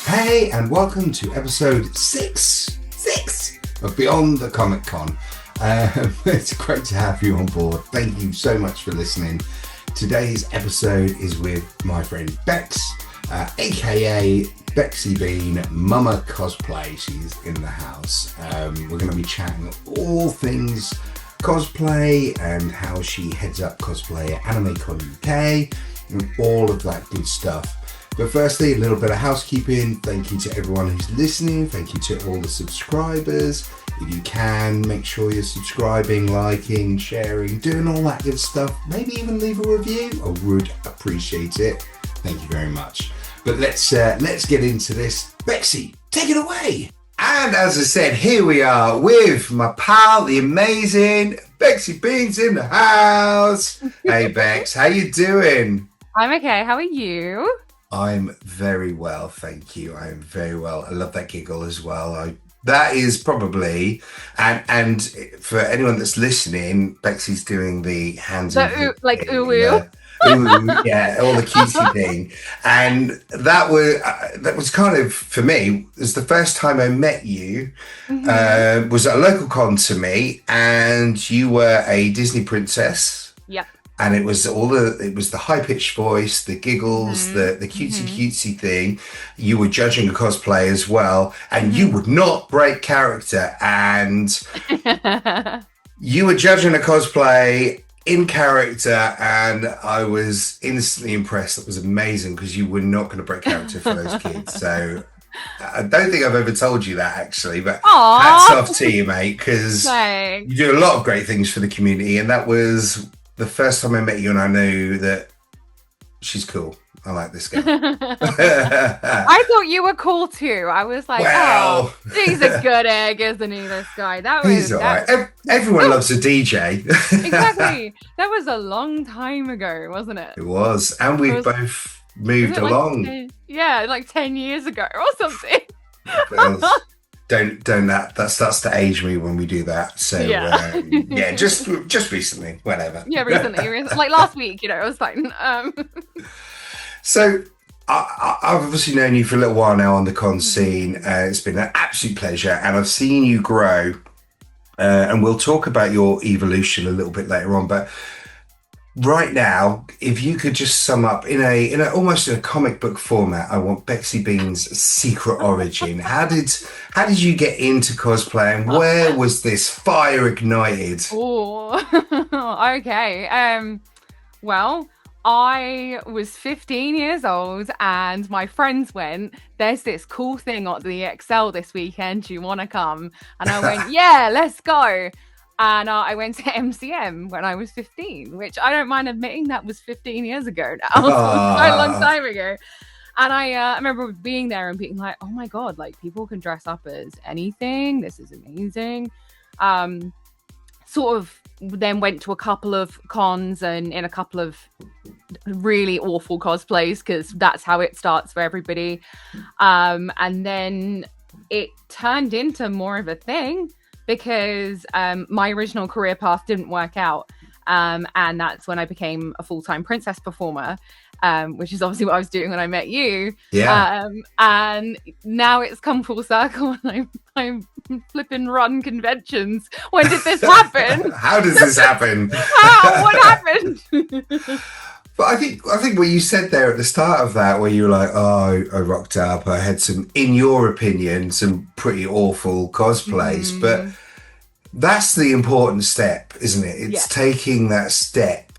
Hey, and welcome to episode six of Beyond the Comic Con. It's great to have you on board. Thank you so much for listening. Today's episode is with my friend Bex, aka Bexi Bean, Mumma Cosplay. She's in the house. We're going to be chatting all things cosplay and how she heads up Cosplay at AnimeCon UK and all of that good stuff. But firstly, a little bit of housekeeping. Thank you to everyone who's listening. Thank you to all the subscribers. If you can, make sure you're subscribing, liking, sharing, doing all that good stuff. Maybe even leave a review. I would appreciate it. Thank you very much. But let's get into this. Bexi, take it away. And as I said, here we are with my pal, the amazing Bexi Beans in the house. Hey Bex, how you doing? I'm okay. How are you? I'm very well, thank you. I am very well. I love that giggle as well. That is probably, and for anyone that's listening, Bexi's doing the hands like ooh. Ooh, yeah, all the cutie thing, and that was kind of, for me, it was the first time I met you. Was at a local con to me, and you were a Disney princess. Yeah. And it was the high pitched voice, the giggles, the cutesy thing. You were judging a cosplay as well, and you would not break character. And you were judging a cosplay in character, and I was instantly impressed. That was amazing because you were not going to break character for those kids. So I don't think I've ever told you that, actually, but hats off to you, mate, because you do a lot of great things for the community, and that was the first time I met you, and I knew that she's cool. I like this girl. I thought you were cool too. I was like, well, oh, he's a good egg, isn't he, this guy? He's all right. Everyone loves a DJ. Exactly. That was a long time ago, wasn't it? It was. And we've both moved along. Like 10 years ago or something. Don't that starts to age me when we do that. So just recently, whatever. Yeah, recently, like last week, it was fine. So I've obviously known you for a little while now on the con scene. It's been an absolute pleasure, and I've seen you grow. And we'll talk about your evolution a little bit later on, but right now, if you could just sum up in a almost in a comic book format, I want Bexi Beans' secret origin. How did you get into cosplay, and where was this fire ignited? Oh, okay. Well, I was 15 years old, and my friends went, "There's this cool thing at the Excel this weekend. Do you want to come?" And I went, "Yeah, let's go." And I went to MCM when I was 15, which I don't mind admitting that was 15 years ago now. Quite a long time ago. And I remember being there and being like, oh my God, like people can dress up as anything. This is amazing. Sort of then went to a couple of cons and in a couple of really awful cosplays, because that's how it starts for everybody. And then it turned into more of a thing, because my original career path didn't work out. And that's when I became a full-time princess performer, which is obviously what I was doing when I met you. Yeah. And now it's come full circle, and I'm flipping run conventions. When did this happen? How does this happen? What happened? But I think what you said there at the start of that, where you were like, oh, I rocked up, I had some, in your opinion, some pretty awful cosplays. But that's the important step, isn't it? It's taking that step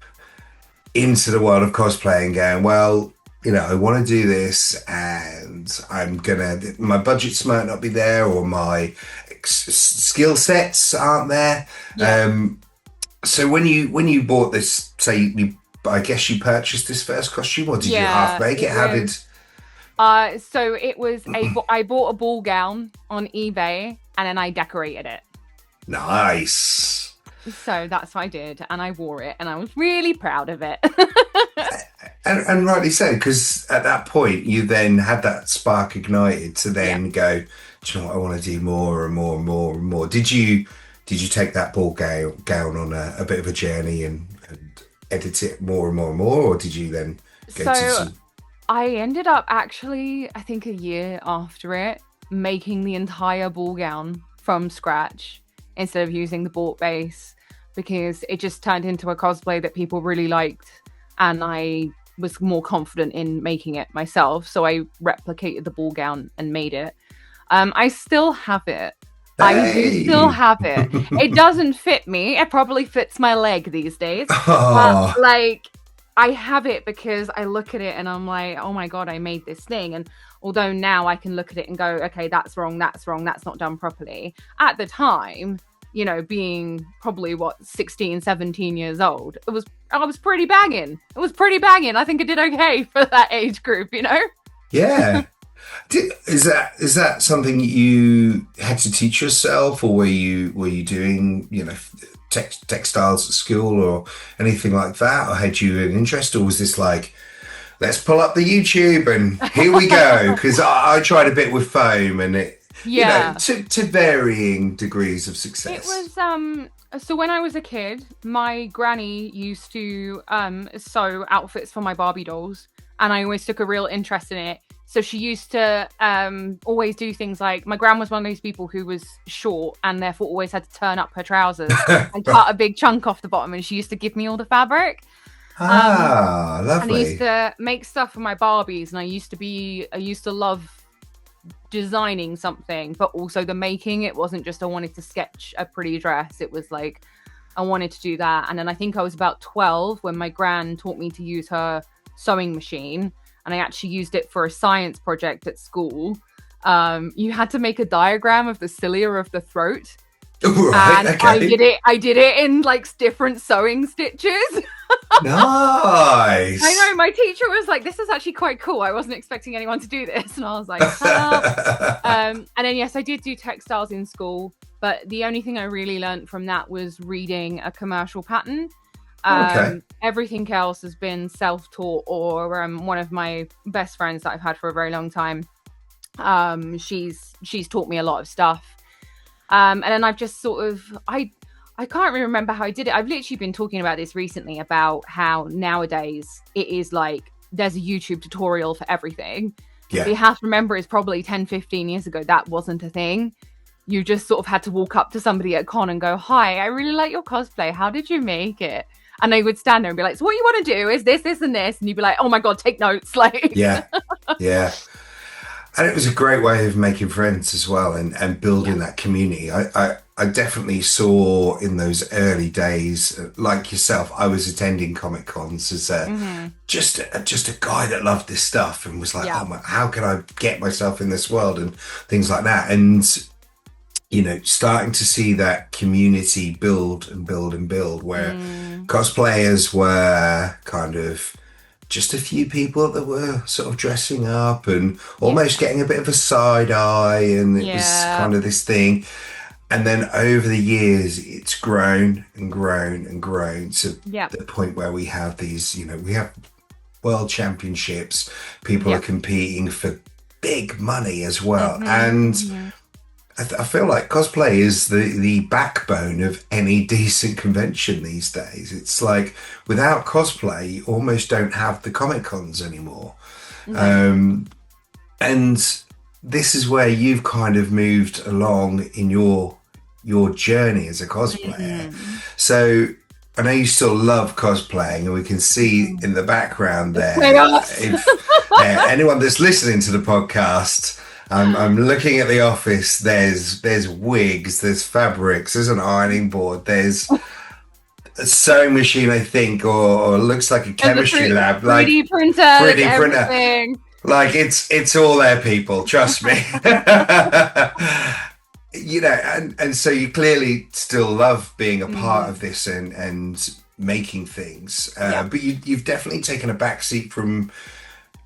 into the world of cosplay and going, well, I want to do this, and my budgets might not be there, or my skill sets aren't there. Yeah. So when you bought this, I guess you purchased this first costume, or did you half make it? How did? So it was I bought a ball gown on eBay, and then I decorated it. Nice. So that's what I did, and I wore it, and I was really proud of it. and rightly so, because at that point you then had that spark ignited to then go, do you know what, I want to do more and more and more and more. Did you take that ball gown on a bit of a journey and edit it more and more and more, or did you then go to some... I ended up actually, I think a year after it, making the entire ball gown from scratch instead of using the bought base because it just turned into a cosplay that people really liked, and I was more confident in making it myself. So I replicated the ball gown and made it. I still have it. I do still Hey. have it. It doesn't fit me. It probably fits my leg these days. But Oh, like I have it because I look at it and I'm like, oh my God, I made this thing. And although now I can look at it and go, okay, that's wrong, that's not done properly. At the time, being probably 16, 17 years old, I was pretty banging. It was pretty banging. I think I did okay for that age group. yeah. Is that something you had to teach yourself, or were you doing textiles at school or anything like that, or had you an interest, or was this like, let's pull up the YouTube and here we go? Because I tried a bit with foam, and it Yeah. to varying degrees of It success. was so when I was a kid, my granny used to sew outfits for my Barbie dolls, and I always took a real interest in it. So she used to always do things like, my gran was one of those people who was short and therefore always had to turn up her trousers and cut a big chunk off the bottom, and she used to give me all the fabric. Ah, And I used lovely. to make stuff for my Barbies, and I used to love designing something, but also the making. It wasn't just I wanted to sketch a pretty dress. It was like I wanted to do that. And then I think I was about 12 when my gran taught me to use her sewing machine, and I actually used it for a science project at school. You had to make a diagram of the cilia of the throat, Right, and okay. I did it in like different sewing stitches. I Nice. know, my teacher was like, this is actually quite cool. I wasn't expecting anyone to do this. And I was like, and then, yes, I did do textiles in school, but the only thing I really learned from that was reading a commercial pattern. Okay. Everything else has been self-taught, or one of my best friends that I've had for a very long time. She's taught me a lot of stuff. And then I've just sort of, I can't really remember how I did it. I've literally been talking about this recently, about how nowadays it is like there's a YouTube tutorial for everything. But Yeah. you have to remember, it's probably 10, 15 years ago, that wasn't a thing. You just sort of had to walk up to somebody at con and go, hi, I really like your cosplay. How did you make it? And they would stand there and be like, so what you want to do is this, this, and this. And you'd be like, oh my God, take notes. Like, Yeah. Yeah. And it was a great way of making friends as well, and yeah. building that community. I definitely saw in those early days, like yourself, I was attending Comic Cons as Hmm. just a guy that loved this stuff and was like, Yeah. oh my, how can I get myself in this world and things like that. And starting to see that community build and build and build, where Mm, cosplayers were kind of just a few people that were sort of dressing up and yeah. almost getting a bit of a side eye, and it was Yeah. kind of this thing. And then over the years, it's grown and grown and grown to Yeah. the point where we have these, we have world championships, people are Yeah. competing for big money as well. Hmm. And Hmm. I feel like cosplay is the backbone of any decent convention these days. It's like without cosplay, you almost don't have the Comic Cons anymore. No. Um, and this is where you've kind of moved along in your journey as a cosplayer. Hmm. So I know you still love cosplaying, and we can see in the background The there. chaos. If anyone that's listening to the podcast, I'm looking at the office. There's wigs, there's fabrics, there's an ironing board, there's a sewing machine, I think, or looks like a And the chemistry lab, like 3D printers, 3D printer. everything. Like it's all there, people. Trust me. And so you clearly still love being a part Mm, of this and making things, yeah. but you've definitely taken a backseat from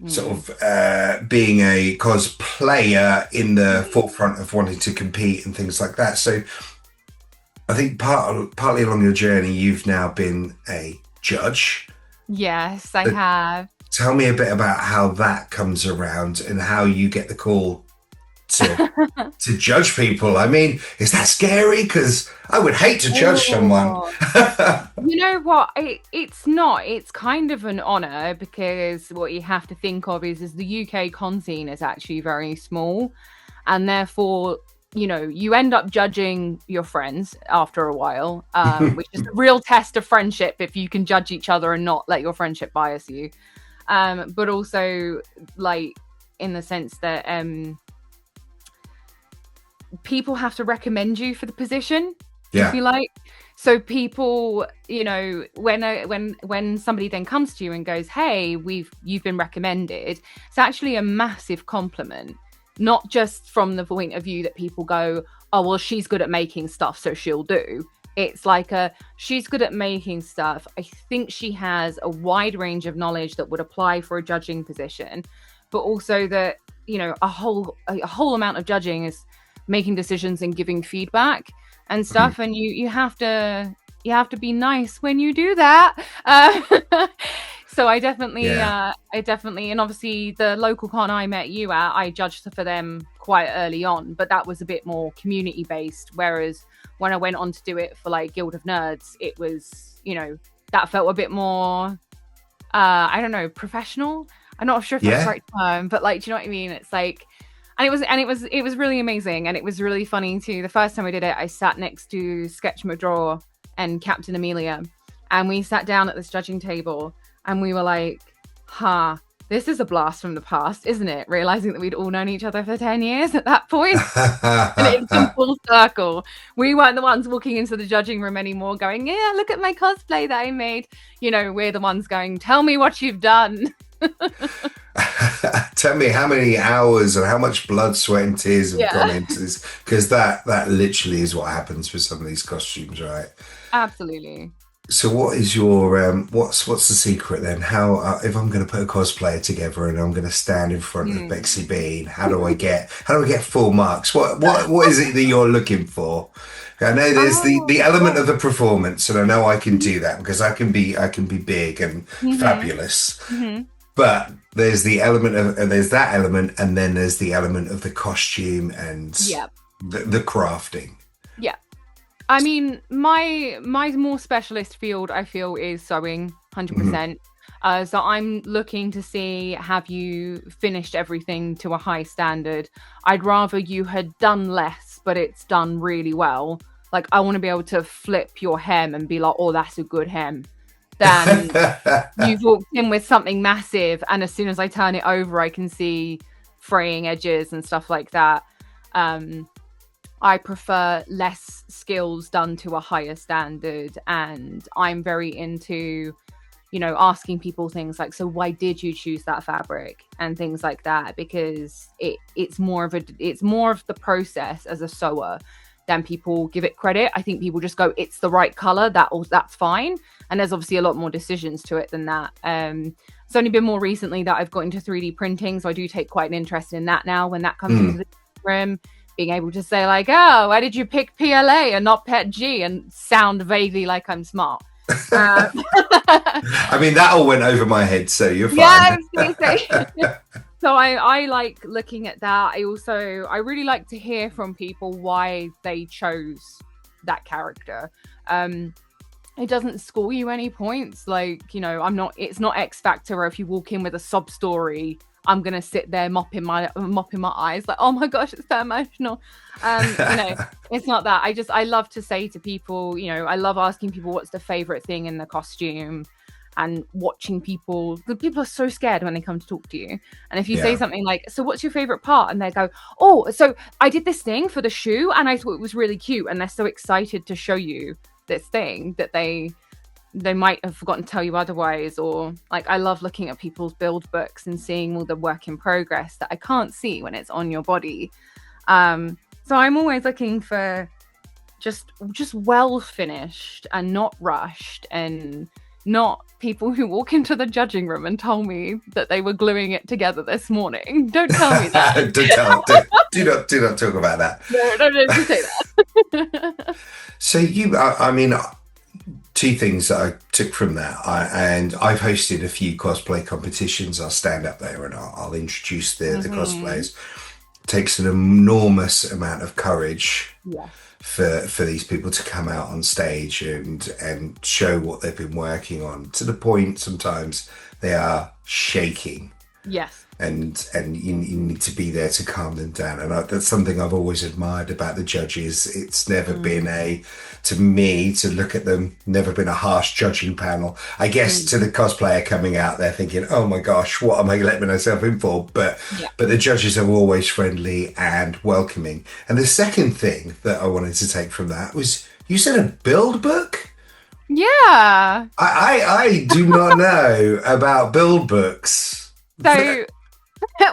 sort Mm, of being a cosplayer in the mm. forefront of wanting to compete and things like that. So I think partly along your journey, you've now been a judge. Yes, I Uh, have. Tell me a bit about how that comes around and how you get the call to judge people. I mean, is that scary? Because I would hate to judge someone. Oh, you know what? It's not. It's kind of an honor because what you have to think of is the UK con scene is actually very small, and therefore, you end up judging your friends after a while, which is a real test of friendship if you can judge each other and not let your friendship bias you. But also, like, in the sense that people have to recommend you for the position, if you like. So people, when somebody then comes to you and goes, "Hey, you've been recommended," it's actually a massive compliment. Not just from the point of view that people go, "Oh, well, she's good at making stuff, so she'll do." It's like she's good at making stuff. I think she has a wide range of knowledge that would apply for a judging position, but also that, a whole amount of judging is making decisions and giving feedback and stuff. And you have to be nice when you do that. So I definitely, and obviously the local con I met you at, I judged for them quite early on, but that was a bit more community based. Whereas when I went on to do it for like Guild of Nerds, it was, that felt a bit more, I don't know, professional. I'm not sure if that's the right term, but like, do you know what I mean? It's like, and it was really amazing. And it was really funny too. The first time I did it, I sat next to Sketch McDraw and Captain Amelia, and we sat down at this judging table. And we were like, this is a blast from the past, isn't it? Realizing that we'd all known each other for 10 years at that point. And it's a full circle. We weren't the ones walking into the judging room anymore going, "Yeah, look at my cosplay that I made." We're the ones going, "Tell me what you've done." Tell me how many hours and how much blood, sweat, and tears have gone into this. Because that literally is what happens with some of these costumes, right? Absolutely. So what is your what's the secret then? How if I'm going to put a cosplayer together and I'm going to stand in front of Bexi Bean, how do I get full marks? What is it that you're looking for? I know there's the element of the performance, and I know I can do that because I can be big and fabulous. But there's the element of there's that element, and then there's the element of the costume and the crafting. Yeah. I mean, my more specialist field, I feel, is sewing, 100%. So I'm looking to see, have you finished everything to a high standard? I'd rather you had done less, but it's done really well. Like, I want to be able to flip your hem and be like, "Oh, that's a good hem." Than you've walked in with something massive, and as soon as I turn it over, I can see fraying edges and stuff like that. I prefer less skills done to a higher standard, and I'm very into, asking people things like, "So why did you choose that fabric?" and things like that, because it's more of the process as a sewer than people give it credit. I think people just go, "It's the right color, that's fine," and there's obviously a lot more decisions to it than that. It's only been more recently that I've got into 3D printing, so I do take quite an interest in that now. When that comes into the room, being able to say like, "Oh, why did you pick PLA and not PETG?" and sound vaguely like I'm smart. I mean, that all went over my head, so you're fine. Yeah, I was gonna say. So I like looking at that. I really like to hear from people why they chose that character. It doesn't score you any points. Like, it's not X Factor, or if you walk in with a sob story, I'm gonna sit there mopping my eyes like, "Oh my gosh, it's so emotional." It's not that. I love to say to people, I love asking people what's the favorite thing in the costume, and watching people. The people are so scared when they come to talk to you, and if you say something like, "So what's your favorite part?" and they go, "Oh, so I did this thing for the shoe and I thought it was really cute," and they're so excited to show you this thing that they might have forgotten to tell you otherwise. Or like, I love looking at people's build books and seeing all the work in progress that I can't see when it's on your body. So I'm always looking for just well finished and not rushed, and not people who walk into the judging room and tell me that they were gluing it together this morning. Don't tell me that. do not talk about that. No, don't say that. So I mean, two things that I took from that, and I've hosted a few cosplay competitions. I'll stand up there and I'll introduce the cosplayers. takes an enormous amount of courage Yeah. for these people to come out on stage and show what they've been working on, to the point sometimes they are shaking, Yes. and you need to be there to calm them down. And that's something I've always admired about the judges. It's never been to me, to look at them, never been a harsh judging panel. I guess to the cosplayer coming out there thinking, oh my gosh, what am I letting myself in for? But Yeah. the judges are always friendly and welcoming. And the second thing that I wanted to take from that was, you said a build book? Yeah. I do not know about build books. So,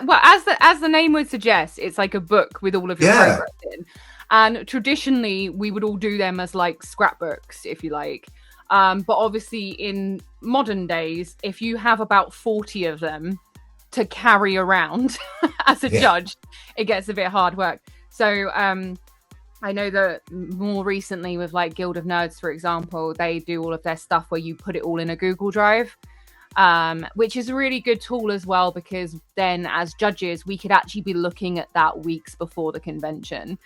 well, as the name would suggest, it's like a book with all of your progress in. And traditionally, we would all do them as like scrapbooks, if you like. But obviously, in modern days, if you have about 40 of them to carry around as a judge, it gets a bit hard work. So I know that more recently with like Guild of Nerds, for example, they do all of their stuff where you put it all in a Google Drive. Which is a really good tool as well, because then as judges we could actually be looking at that weeks before the convention,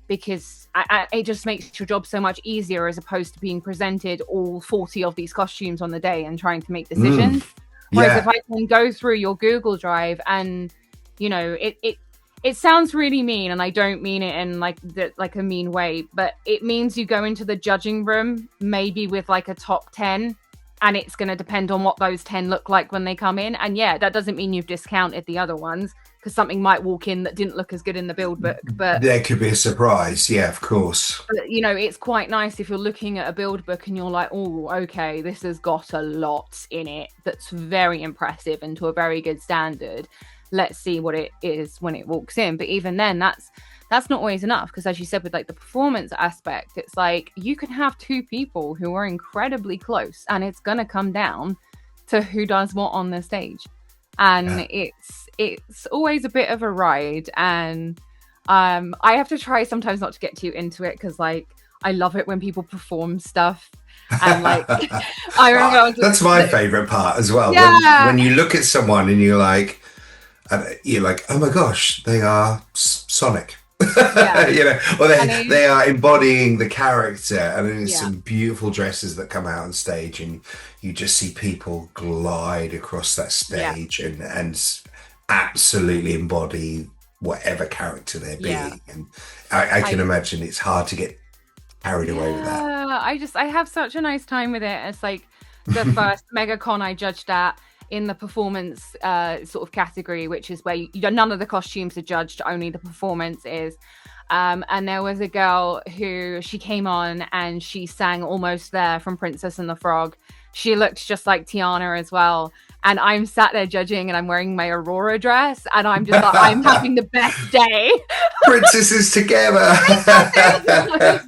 because it just makes your job so much easier, as opposed to being presented all 40 of these costumes on the day and trying to make decisions. Whereas if I can go through your Google Drive, and you know, it sounds really mean, and I don't mean it in like a mean way, but it means you go into the judging room maybe with like a top 10, and it's going to depend on what those 10 look like when they come in. And yeah, that doesn't mean you've discounted the other ones, because something might walk in that didn't look as good in the build book. But there could be a surprise. Yeah, of course. But, you know, it's quite nice if you're looking at a build book and you're like, oh, okay, this has got a lot in it that's very impressive and to a very good standard. Let's see what it is when it walks in. But even then, that's not always enough, because as you said, with like the performance aspect, it's like you can have two people who are incredibly close, and it's gonna come down to who does what on the stage. And it's always a bit of a ride. And I have to try sometimes not to get too into it, because like I love it when people perform stuff. And like I remember that's my favorite part as well. When you look at someone and you're like, oh my gosh, they are Sonic. You know, or they are embodying the character, and then there's some beautiful dresses that come out on stage, and you just see people glide across that stage and absolutely embody whatever character they're being. And I can imagine it's hard to get carried away with that. I have such a nice time with it. It's like the first MegaCon I judged at, in the performance sort of category, which is where none of the costumes are judged, only the performance is. And there was a girl who, she came on and she sang Almost There from Princess and the Frog. She looked just like Tiana as well. And I'm sat there judging, and I'm wearing my Aurora dress, and I'm just like, I'm having the best day. Princesses together.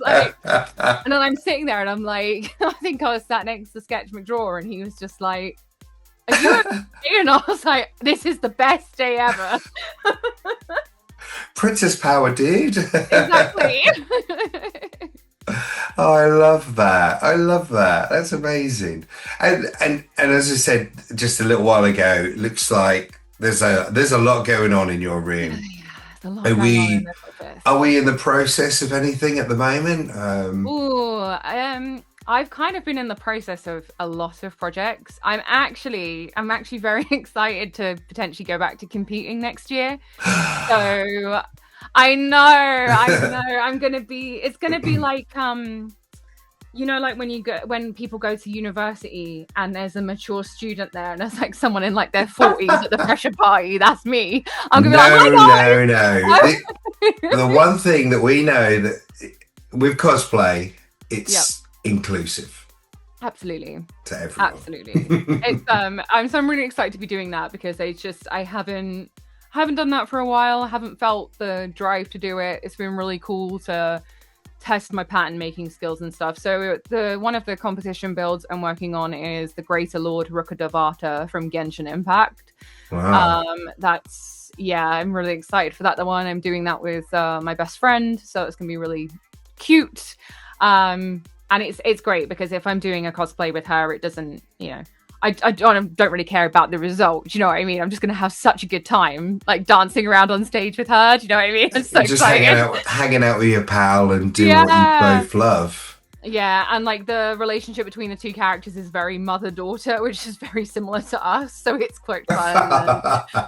Like, and then I'm sitting there and I'm like, I think I was sat next to Sketch McDraw, and he was just like, are you okay? And I was like, this is the best day ever. Princess power, dude. Exactly. Oh, I love that. That's amazing. And as I said just a little while ago, it looks like there's a lot going on in your room. Are we in the process of anything at the moment? I've kind of been in the process of a lot of projects. I'm actually very excited to potentially go back to competing next year. So I know. It's gonna be like you know, like when people go to university and there's a mature student there, and there's like someone in like their 40s at the pressure party. That's me. I'm gonna be like, no. The one thing that we know that with cosplay, it's inclusive. Absolutely. To everyone. Absolutely. It's I'm really excited to be doing that, because I haven't done that for a while. I haven't felt the drive to do it. It's been really cool to test my pattern making skills and stuff. So one of the competition builds I'm working on is the Greater Lord Rukadavata from Genshin Impact. Wow. I'm really excited for that. The one I'm doing that with my best friend, so it's gonna be really cute. And it's great, because if I'm doing a cosplay with her, it doesn't, you know, I don't really care about the result. Do you know what I mean? I'm just going to have such a good time, like dancing around on stage with her. Do you know what I mean? It's so Just exciting. hanging out with your pal and doing what you Yeah. both love. Yeah, and like the relationship between the two characters is very mother-daughter, which is very similar to us. So it's quite fun.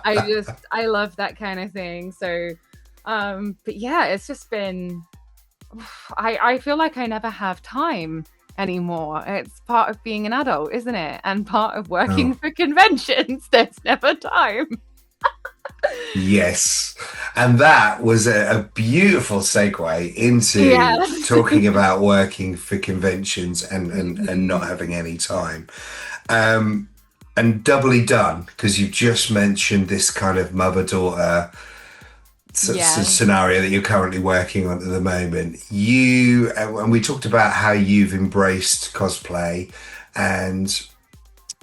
And I love that kind of thing. So but yeah, it's just been I feel like I never have time anymore. It's part of being an adult, isn't it? And part of working Oh. for conventions. There's never time. Yes. And that was a beautiful segue into Yes. talking about working for conventions and not having any time. And doubly done, because you just mentioned this kind of mother-daughter Yeah. scenario that you're currently working on at the moment. You and we talked about how you've embraced cosplay, and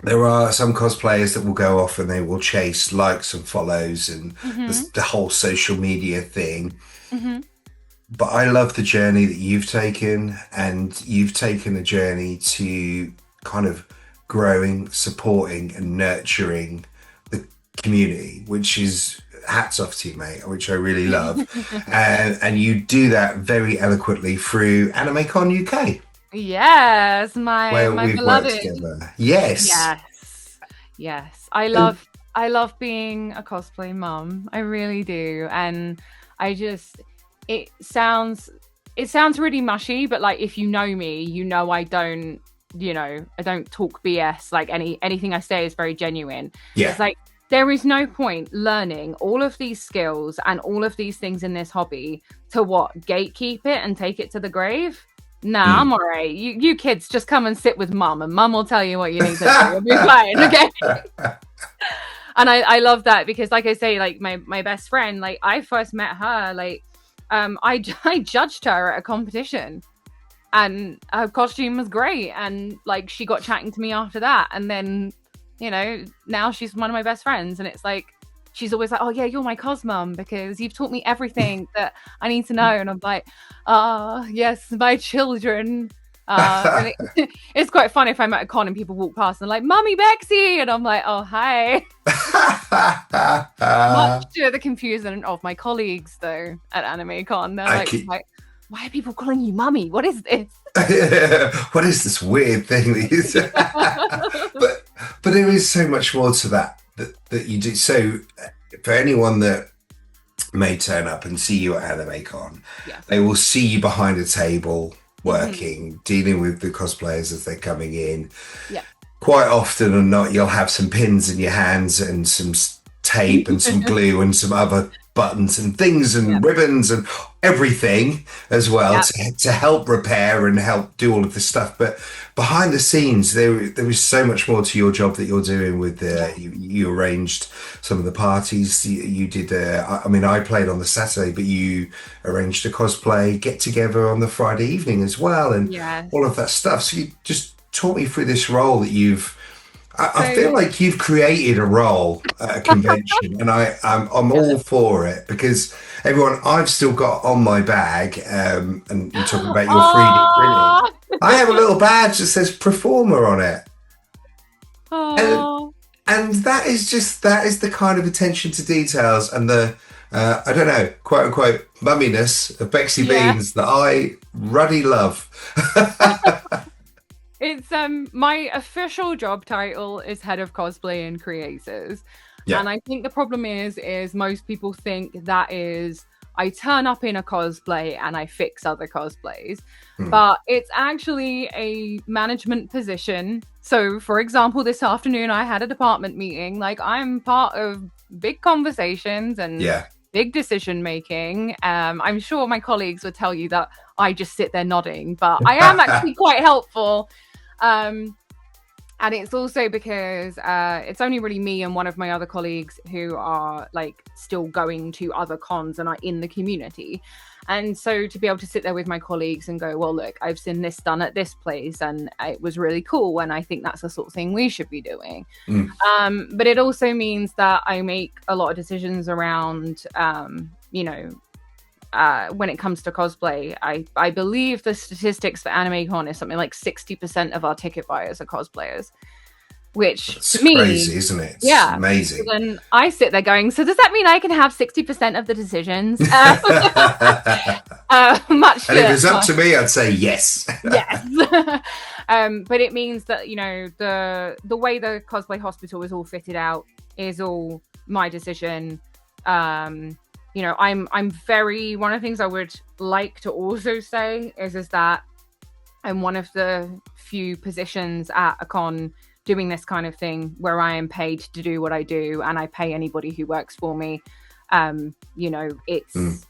there are some cosplayers that will go off and they will chase likes and follows and Mm-hmm. the whole social media thing. Mm-hmm. But I love the journey that you've taken, and you've taken a journey to kind of growing, supporting, and nurturing the community, which is hats off to you, mate, which I really love. And you do that very eloquently through AnimeCon UK, Yes, my where we've worked beloved. together. Yes. Yes. Yes. And I love being a cosplay mum. I really do. And I just it sounds really mushy, but like if you know me, you know I don't talk BS. Like anything I say is very genuine. yeah. It's like there is no point learning all of these skills and all of these things in this hobby to gatekeep it and take it to the grave. Nah, I'm all right. You kids just come and sit with mum, and mum will tell you what you need to do. You'll be fine, okay? And I love that because, like I say, like my best friend, like I first met her, like I judged her at a competition, and her costume was great, and like she got chatting to me after that, and then now she's one of my best friends, and it's like she's always like, oh yeah, you're my cos mum because you've taught me everything that I need to know. And I'm like, yes, my children. And it's quite fun if I'm at a con and people walk past and they're like, Mummy Bexi, and I'm like, oh hi. Much to the confusion of my colleagues though at AnimeCon, they're like, why are people calling you mummy? What is this? What is this weird thing that you say? but there is so much more to that you do. So for anyone that may turn up and see you at AnimeCon, Yes. they will see you behind a table working, dealing with the cosplayers as they're coming in. Yeah. Quite often or not, you'll have some pins in your hands and some tape and some glue and some other buttons and things and ribbons and everything as well to help repair and help do all of this stuff. But behind the scenes, there is so much more to your job that you're doing with you arranged some of the parties. You did I played on the Saturday, but you arranged a cosplay get together on the Friday evening as well, and all of that stuff. So you just taught me through this role that I feel like you've created a role at a convention, and I'm all for it because everyone, I've still got on my bag, and you're talking about your 3D printing. I have a little badge that says performer on it. And that is the kind of attention to details and the, I don't know, quote unquote, mumminess of Bexi Beans that I ruddy love. It's my official job title is head of cosplay and creators. Yeah. And I think the problem is most people think that is I turn up in a cosplay and I fix other cosplays. But it's actually a management position. So for example, this afternoon I had a department meeting. Like I'm part of big conversations and big decision making. I'm sure my colleagues would tell you that I just sit there nodding, but I am actually quite helpful. And it's also because it's only really me and one of my other colleagues who are like still going to other cons and are in the community. And so to be able to sit there with my colleagues and go, well, look, I've seen this done at this place and it was really cool. And I think that's the sort of thing we should be doing. But it also means that I make a lot of decisions around, when it comes to cosplay. I believe the statistics for AnimeCon is something like 60% of our ticket buyers are cosplayers. which It's to me, crazy, isn't it? It's yeah. amazing. So then I sit there going, so does that mean I can have 60% of the decisions? Much And if to it's up to me, I'd say yes. yes. But it means that, you know, the way the cosplay hospital is all fitted out is all my decision. You know, I'm very, one of the things I would like to also say is that I'm one of the few positions at a con doing this kind of thing where I am paid to do what I do, and I pay anybody who works for me. You know, it's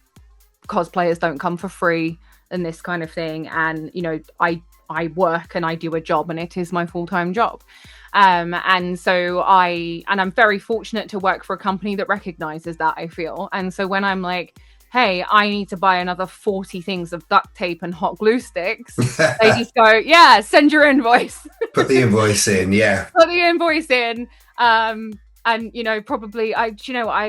cosplayers don't come for free and this kind of thing. And, you know, I work and I do a job, and it is my full-time job. And so I'm very fortunate to work for a company that recognizes that, I feel. And so when I'm like, hey, I need to buy another 40 things of duct tape and hot glue sticks, they just go, yeah, send your invoice. Put the invoice in, yeah. Put the invoice in. And, you know, probably, I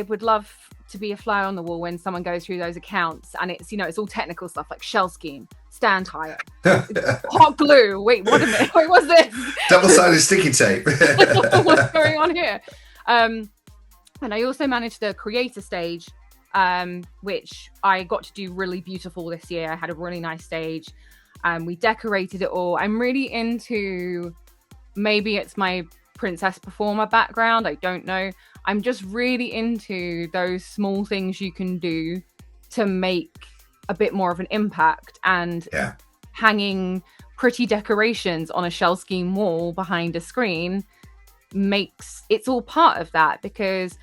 would love to be a fly on the wall when someone goes through those accounts and it's, you know, it's all technical stuff like shell scheme, stand hire, hot glue. Wait, what a minute. Wait, what's this? Double-sided sticky tape. What's going on here? And I also managed the creator stage, which I got to do really beautiful this year. I had a really nice stage. We decorated it all. I'm really into, maybe it's my princess performer background, I don't know. I'm just really into those small things you can do to make a bit more of an impact, and hanging pretty decorations on a shell scheme wall behind a screen it's all part of that, because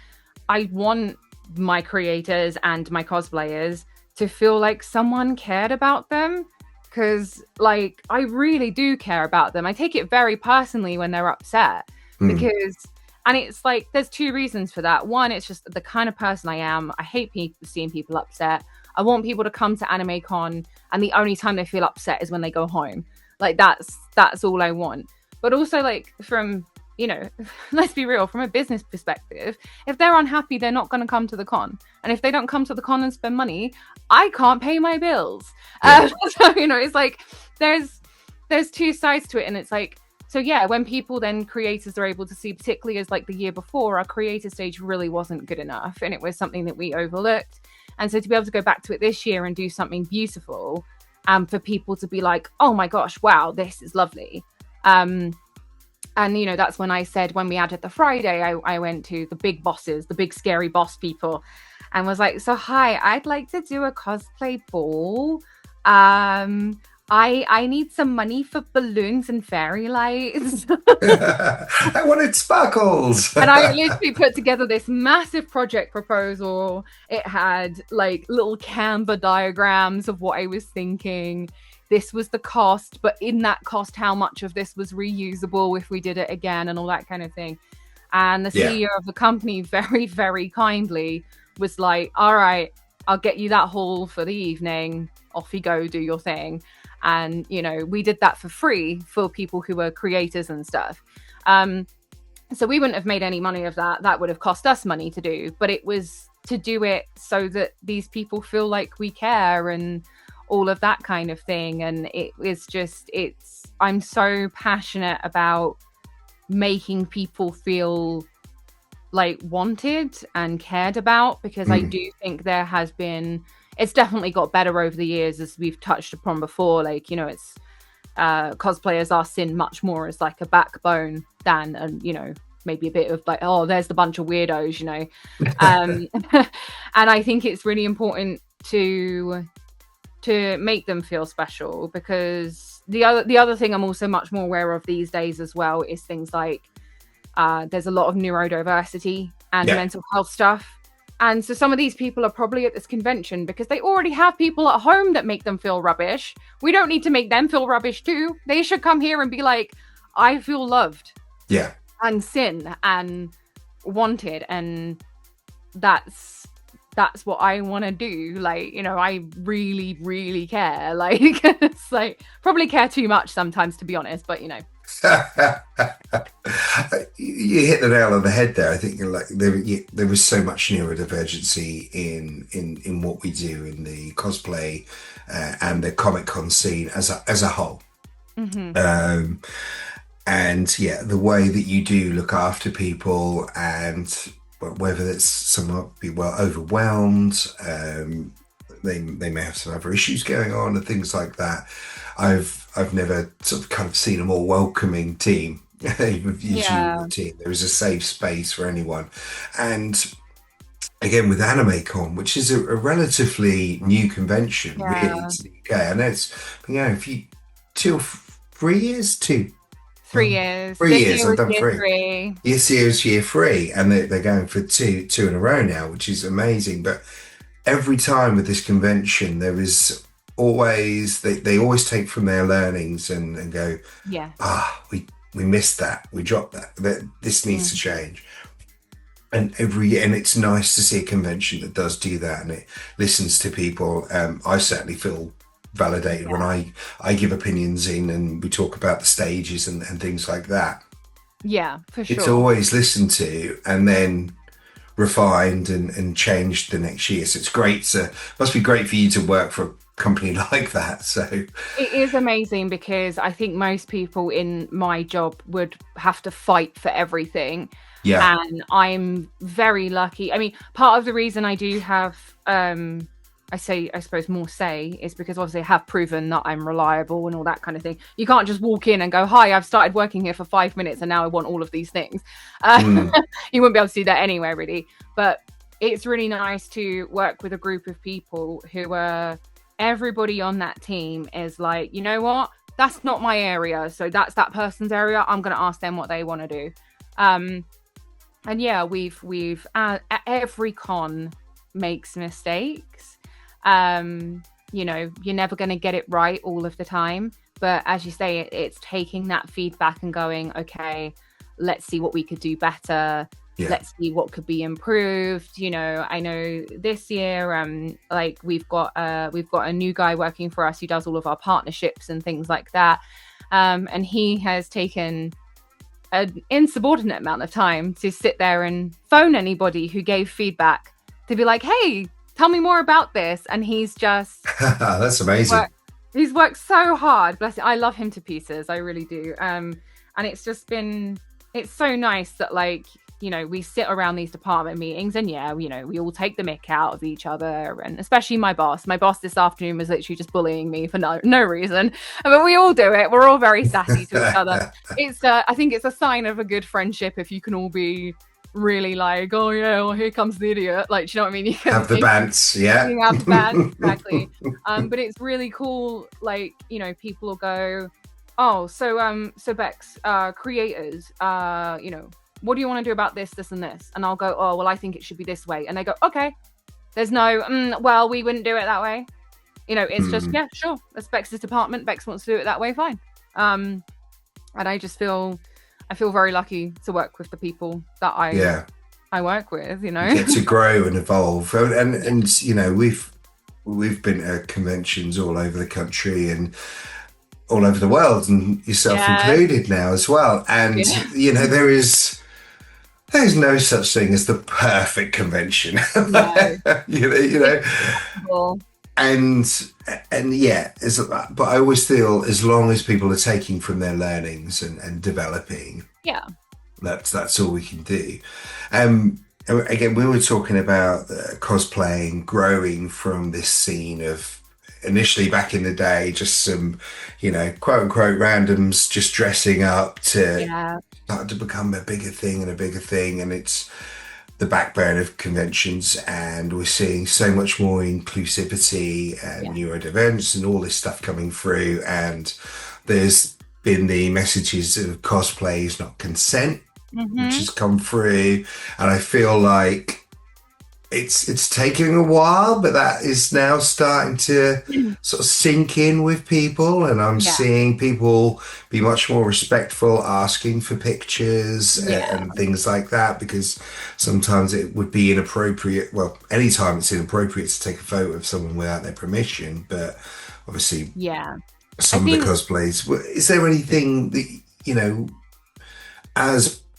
I want my creators and my cosplayers to feel like someone cared about them, because like I really do care about them. I take it very personally when they're upset, because and it's like there's two reasons for that. One, it's just the kind of person I am. I hate seeing people upset. I want people to come to Anime Con and the only time they feel upset is when they go home. Like that's all I want. But also, like, from, you know, let's be real, from a business perspective, if they're unhappy, they're not going to come to the con. And if they don't come to the con and spend money, I can't pay my bills. So, you know, it's like there's two sides to it. And it's like, so yeah, when people then, creators are able to see, particularly as like the year before, our creator stage really wasn't good enough. And it was something that we overlooked. And so to be able to go back to it this year and do something beautiful, for people to be like, oh my gosh, wow, this is lovely. And, you know, that's when I said, when we added the Friday, I went to the big bosses, the big scary boss people, and was like, so hi, I'd like to do a cosplay ball. I need some money for balloons and fairy lights. I wanted sparkles. And I literally put together this massive project proposal. It had like little Canva diagrams of what I was thinking. This was the cost, but in that cost, how much of this was reusable if we did it again, and all that kind of thing. And the CEO of the company very, very kindly was like, all right, I'll get you that haul for the evening. Off you go, do your thing. And, you know, we did that for free for people who were creators and stuff. So we wouldn't have made any money of that. That would have cost us money to do. But it was to do it so that these people feel like we care and all of that kind of thing. And it was just, I'm so passionate about making people feel like wanted and cared about, because I do think there has been, it's definitely got better over the years, as we've touched upon before. Like, you know, it's cosplayers are seen much more as like a backbone than, you know, maybe a bit of like, oh, there's the bunch of weirdos, you know. And I think it's really important to make them feel special, because the other thing I'm also much more aware of these days as well is things like there's a lot of neurodiversity and mental health stuff. And so some of these people are probably at this convention because they already have people at home that make them feel rubbish. We don't need to make them feel rubbish too. They should come here and be like, I feel loved. Yeah. And seen and wanted. And that's what I want to do. Like, you know, I really, really care. Like, it's like, probably care too much sometimes, to be honest, but you know. You hit the nail on the head there. I think like there was so much neurodivergency in what we do in the cosplay and the Comic Con scene as a whole. And yeah, the way that you do look after people, and whether it's someone be well overwhelmed, they may have some other issues going on and things like that. I've never sort of kind of seen a more welcoming team. With you and Yeah. the team, there is a safe space for anyone. And again, with AnimeCon, which is a relatively new convention, really, Yeah. to the UK. I know it's been going a few, 2 or 3 years, two, 3 years. three This years. year I've was done year three. 3. This year's year three, and they're going for two in a row now, which is amazing. But every time with this convention, there is always they always take from their learnings and go, Yeah. we missed that, we dropped that this needs to Mm. change. And and it's nice to see a convention that does do that and it listens to people. I certainly feel validated when I give opinions in and we talk about the stages and things like that. Yeah, for It's sure. always listened to and then refined and changed the next year. So it's great. So must be great for you to work for a company like that. So It is amazing because I think most people in my job would have to fight for everything. yeah, And I'm very lucky. I mean, part of the reason I do have, I suppose, more say is because obviously I have proven that I'm reliable and all that kind of thing. You can't just walk in and go, "Hi, I've started working here for 5 minutes and now I want all of these things." Uh, mm, you wouldn't be able to do that anywhere, really. But it's really nice to work with a group of people who are everybody on that team is like, you know what? That's not my area. So that's that person's area. I'm going to ask them what they want to do. Um, and yeah, we've every con makes mistakes. You're never going to get it right all of the time, but as you say, it's taking that feedback and going, okay, let's see what we could do better. yeah, Let's see what could be improved. I know this year, like we've got a new guy working for us who does all of our partnerships and things like that. And he has taken an insubordinate amount of time to sit there and phone anybody who gave feedback to be like, hey, tell me more about this. And that's amazing. worked, he's worked so hard. Bless him. I love him to pieces. I really do. And it's so nice that we sit around these department meetings and we all take the mick out of each other, and especially my boss. My boss this afternoon was literally just bullying me for no reason. But we all do it. We're all very sassy to each other. I think it's a sign of a good friendship if you can all be really like, oh yeah, well, here comes the idiot. Like, do you know what I mean? You can Have the bants, yeah. you have the band, exactly. But it's really cool. Like, people will go, oh, so Bex, creators, what do you want to do about this, this, and this? And I'll go, oh, well, I think it should be this way. And they go, okay. There's no, well, we wouldn't do it that way. It's just, Mm, yeah, sure. That's Bex's department. Bex wants to do it that way, fine. And I feel very lucky to work with the people that yeah. I work with. You get to grow and evolve. Yeah. And we've been at conventions all over the country and all over the world, and yourself Yeah. included now as well. And Yeah. there's no such thing as the perfect convention. No. you know, Well, and yeah, but I always feel as long as people are taking from their learnings and developing, yeah. that's all we can do. Again, we were talking about cosplaying growing from this scene of initially back in the day, just some, quote unquote randoms just dressing up to Yeah. start to become a bigger thing and a bigger thing. And it's the backbone of conventions. And we're seeing so much more inclusivity and Yeah. neurodivergence and all this stuff coming through. And there's been the messages of cosplay is not consent, which Hmm. has come through, and I feel like it's taking a while, but that is now starting to sort of sink in with people, and I'm Yeah. seeing people be much more respectful, asking for pictures Yeah. and things like that, because sometimes it would be inappropriate. Well, anytime it's inappropriate to take a photo of someone without their permission, but obviously Yeah. I some of the think. cosplays. Is there anything that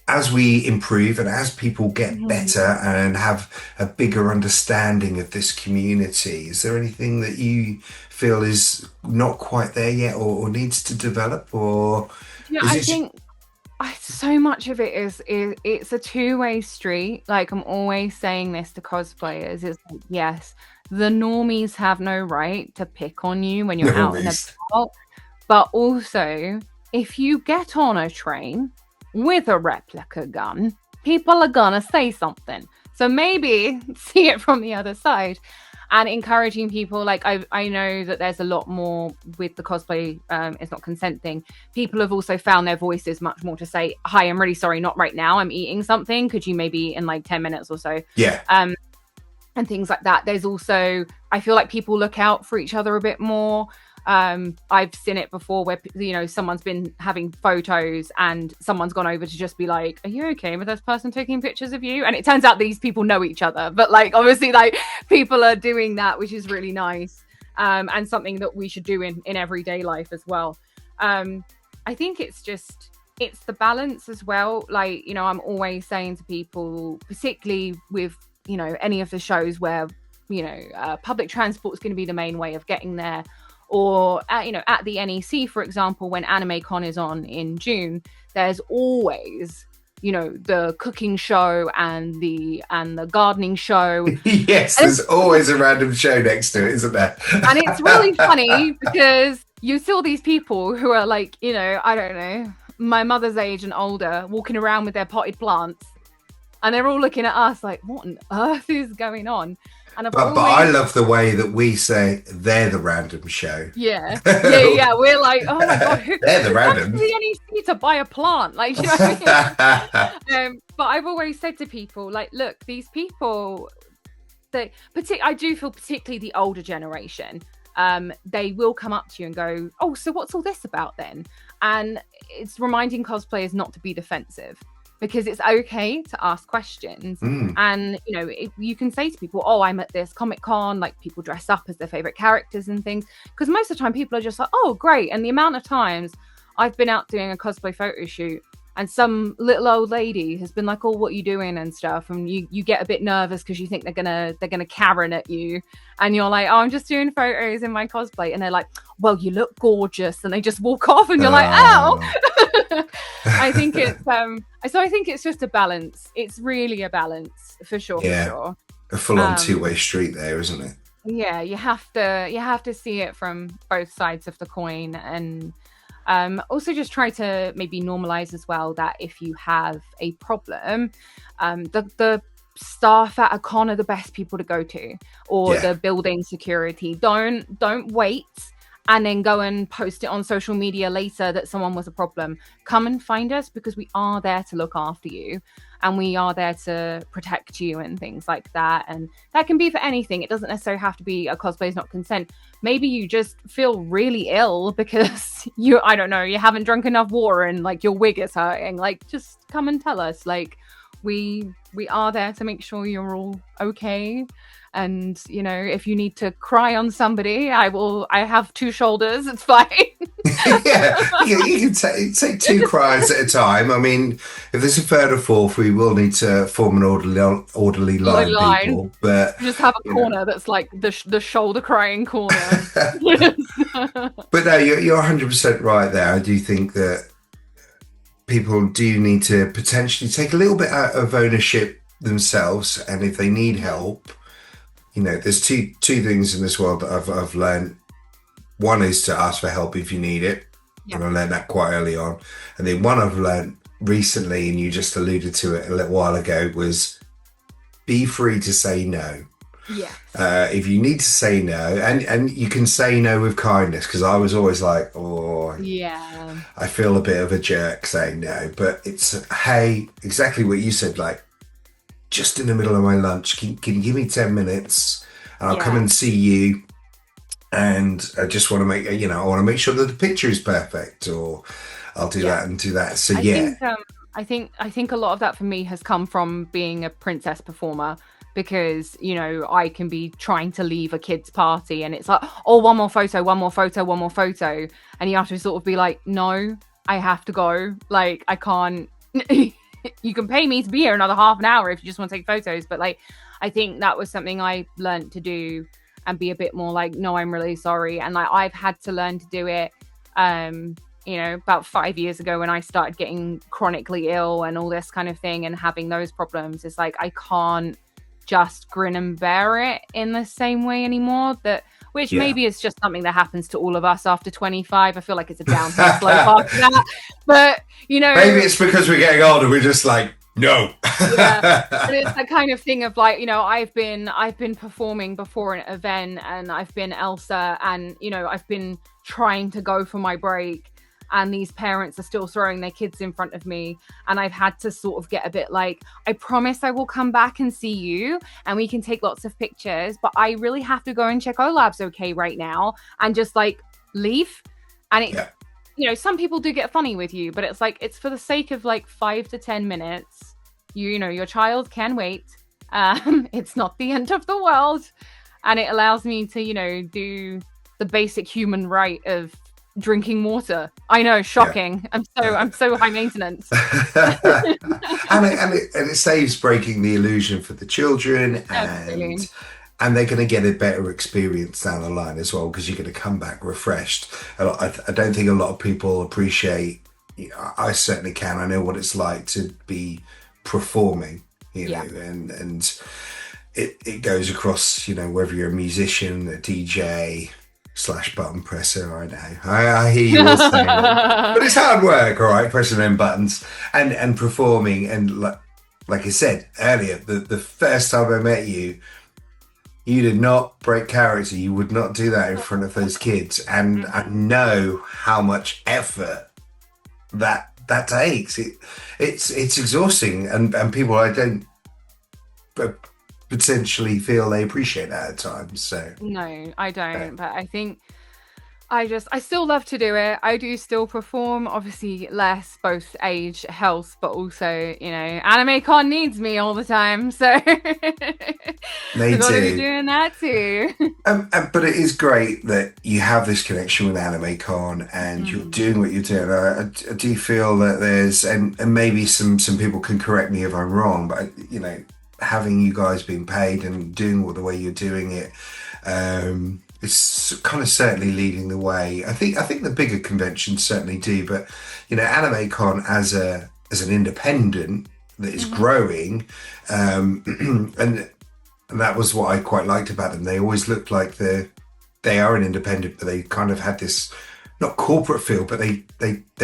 as we improve and as people get Mhm. better and have a bigger understanding of this community, is there anything that you feel is not quite there yet or needs to develop, or Yeah, is I it? think. So much of it is it's a two-way street. Like, I'm always saying this to cosplayers. It's like, yes, the normies have no right to pick on you when you're out and Normies. about. But also, if you get on a train with a replica gun, people are gonna say something. So maybe see it from the other side. And encouraging people, like, I know that there's a lot more with the cosplay, it's not consent thing. People have also found their voices much more to say, hi, I'm really sorry, not right now, I'm eating something, could you maybe in like 10 minutes or so? Yeah. And things like that. There's also, I feel like people look out for each other a bit more. I've seen it before where, you know, someone's been having photos and someone's gone over to just be like, are you okay with this person taking pictures of you? And it turns out these people know each other, but like, obviously, like, people are doing that, which is really nice. And something that we should do in everyday life as well. I think it's the balance as well. Like, you know, I'm always saying to people, particularly with, you know, any of the shows where, you know, public transport is going to be the main way of getting there. Or, you know, at the NEC, for example, when Anime Con is on in June, there's always, you know, the cooking show and the gardening show. Yes, there's always a random show next to it, isn't there? And it's really funny because you see all these people who are like, you know, I don't know, my mother's age and older, walking around with their potted plants. And they're all looking at us like, what on earth is going on? And but I love the way that we say they're the random show. Yeah. We're like, oh my god, they're the random. You only need to buy a plant, like, you know what I mean? But I've always said to people, like, look, these people, I do feel particularly the older generation, they will come up to you and go, oh, so what's all this about then? And it's reminding cosplayers not to be defensive. Because it's okay to ask questions. And, you know, you can say to people, oh, I'm at this Comic-Con, like, people dress up as their favorite characters and things. Because most of the time people are just like, oh, great. And the amount of times I've been out doing a cosplay photo shoot and some little old lady has been like, oh, what are you doing and stuff? And you get a bit nervous because you think they're gonna Karen at you. And you're like, oh, I'm just doing photos in my cosplay. And they're like, well, you look gorgeous. And they just walk off and you're like, ow. I think it's just a balance. It's really a balance for sure. Yeah. For sure. A full-on two-way street there, isn't it? Yeah, you have to see it from both sides of the coin. And also just try to maybe normalize as well that if you have a problem, the staff at a con are the best people to go to, or the building security. Don't wait and then go and post it on social media later that someone was a problem. Come and find us, because we are there to look after you and we are there to protect you and things like that. And that can be for anything. It doesn't necessarily have to be a cosplay is not consent. Maybe you just feel really ill because you haven't drunk enough water and like your wig is hurting. Like, just come and tell us. Like, we are there to make sure you're all okay. And, you know, if you need to cry on somebody, I have two shoulders. It's fine. Yeah, you can take two cries at a time. I mean, if there's a third or fourth, we will need to form an orderly line. People, but just have a corner that's like the shoulder crying corner. But no, you're 100% right there. I do think that people do need to potentially take a little bit out of ownership themselves, and if they need help, you know, there's two things in this world that I've learned. One is to ask for help if you need it, and I learned that quite early on. And then one I've learned recently, and you just alluded to it a little while ago, was be free to say no. Yeah. If you need to say no, and you can say no with kindness, because I was always like, oh, yeah, I feel a bit of a jerk saying no. But it's, hey, exactly what you said, like, just in the middle of my lunch, can you give me 10 minutes and I'll come and see you, and I just want to make, you know, I want to make sure that the picture is perfect, or I'll do that and do that. So I think a lot of that for me has come from being a princess performer, because, you know, I can be trying to leave a kid's party and it's like, oh, one more photo, and you have to sort of be like, no, I have to go, like, I can't. You can pay me to be here another half an hour if you just want to take photos. But like, I think that was something I learned to do, and be a bit more like, no, I'm really sorry. And like, I've had to learn to do it about 5 years ago when I started getting chronically ill and all this kind of thing and having those problems. It's like I can't just grin and bear it in the same way anymore. Which maybe is just something that happens to all of us after 25. I feel like it's a downhill slope after that. But maybe it's because we're getting older. We're just like, no. Yeah, but it's that kind of thing of like, I've been performing before an event, and I've been Elsa, and I've been trying to go for my break, and these parents are still throwing their kids in front of me, and I've had to sort of get a bit like, I promise I will come back and see you and we can take lots of pictures, but I really have to go and check Olab's okay right now, and just like leave. And some people do get funny with you, but it's like, it's for the sake of like 5 to 10 minutes. Your child can wait. It's not the end of the world, and it allows me to do the basic human right of drinking water. I know, shocking. I'm so high maintenance. and it saves breaking the illusion for the children, and they're going to get a better experience down the line as well, because you're going to come back refreshed. I don't think a lot of people appreciate. I certainly can. I know what it's like to be performing, and it goes across. Whether you're a musician, a DJ. / button presser, I know. I hear you all saying that. But it's hard work, all right, pressing them buttons and performing. And like I said earlier, the first time I met you, you did not break character. You would not do that in front of those kids. And I know how much effort that takes. It's exhausting, and people I don't potentially feel they appreciate that at times. So no, I don't. But I think I still love to do it. I do still perform, obviously less, both age, health, but also, AnimeCon needs me all the time. So they gotta be doing that too. But it is great that you have this connection with AnimeCon and you're doing what you're doing. I do feel that there's, and maybe some people can correct me if I'm wrong, but having you guys being paid and doing the way you're doing it, it's kind of certainly leading the way. I think the bigger conventions certainly do, but AnimeCon as an independent that is growing, and that was what I quite liked about them. They always looked like they are an independent, but they kind of had this not corporate feel, but they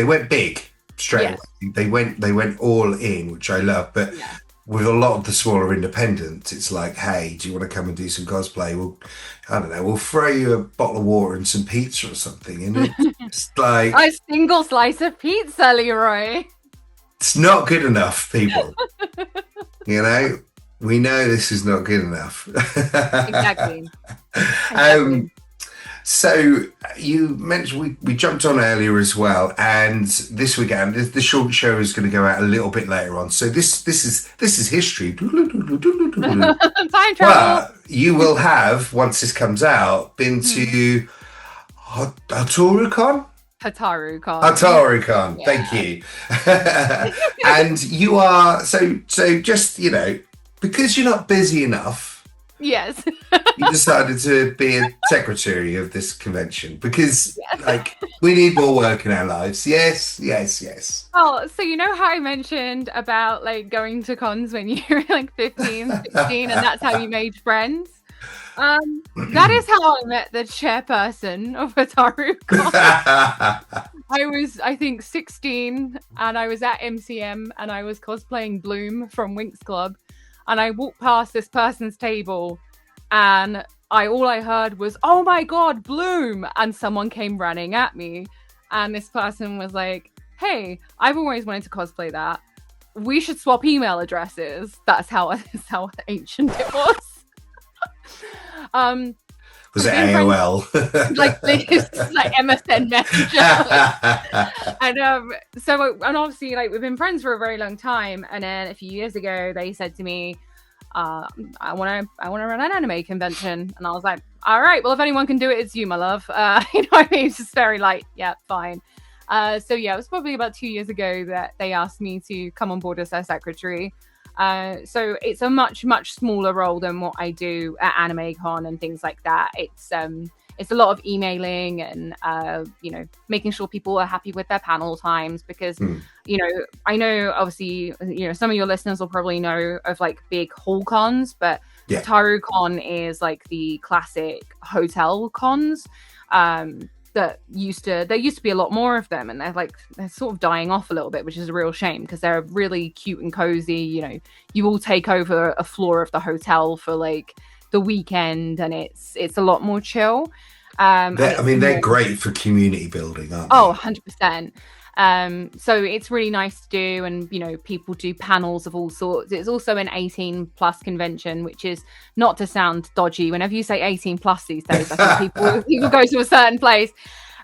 went big straight away. They went all in, which I love, but. Yeah. With a lot of the smaller independents, it's like, hey, do you want to come and do some cosplay? We'll throw you a bottle of water and some pizza or something. And it's like... A single slice of pizza, Leroy. It's not good enough, people. We know this is not good enough. Exactly. So you mentioned we jumped on earlier as well, and this weekend the short show is going to go out a little bit later on. So this is history. Time travel. But you will have, once this comes out, been to HataruCon. HataruCon. Thank you. And you are so just because you're not busy enough. Yes. You decided to be a secretary of this convention because, we need more work in our lives. Yes. Oh, so how I mentioned about, going to cons when you were, 15, 16, and that's how you made friends? That is how I met the chairperson of HataruCon. I was, I think, 16, and I was at MCM, and I was cosplaying Bloom from Winx Club. And I walked past this person's table, and all I heard was, "Oh my God, Bloom!" And someone came running at me, and this person was like, "Hey, I've always wanted to cosplay that. We should swap email addresses." That's how ancient it was. Was it AOL? like MSN Messenger. And obviously, we've been friends for a very long time. And then a few years ago, they said to me, "I want to run an anime convention." And I was like, "All right, well, if anyone can do it, it's you, my love." It's just very yeah, fine. So it was probably about 2 years ago that they asked me to come on board as their secretary. So it's a much, much smaller role than what I do at AnimeCon and things like that. it's a lot of emailing and making sure people are happy with their panel times, because I know obviously some of your listeners will probably know of like big hall cons, but Hataru Con is like the classic hotel cons. There used to be a lot more of them, and they're sort of dying off a little bit, which is a real shame, because they're really cute and cozy. You all take over a floor of the hotel for like the weekend, and it's a lot more chill. They're great for community building, aren't they? Oh, 100%. So it's really nice to do, and people do panels of all sorts. It's also an 18 plus convention, which is not to sound dodgy. Whenever you say 18 plus these days, I think people go to a certain place.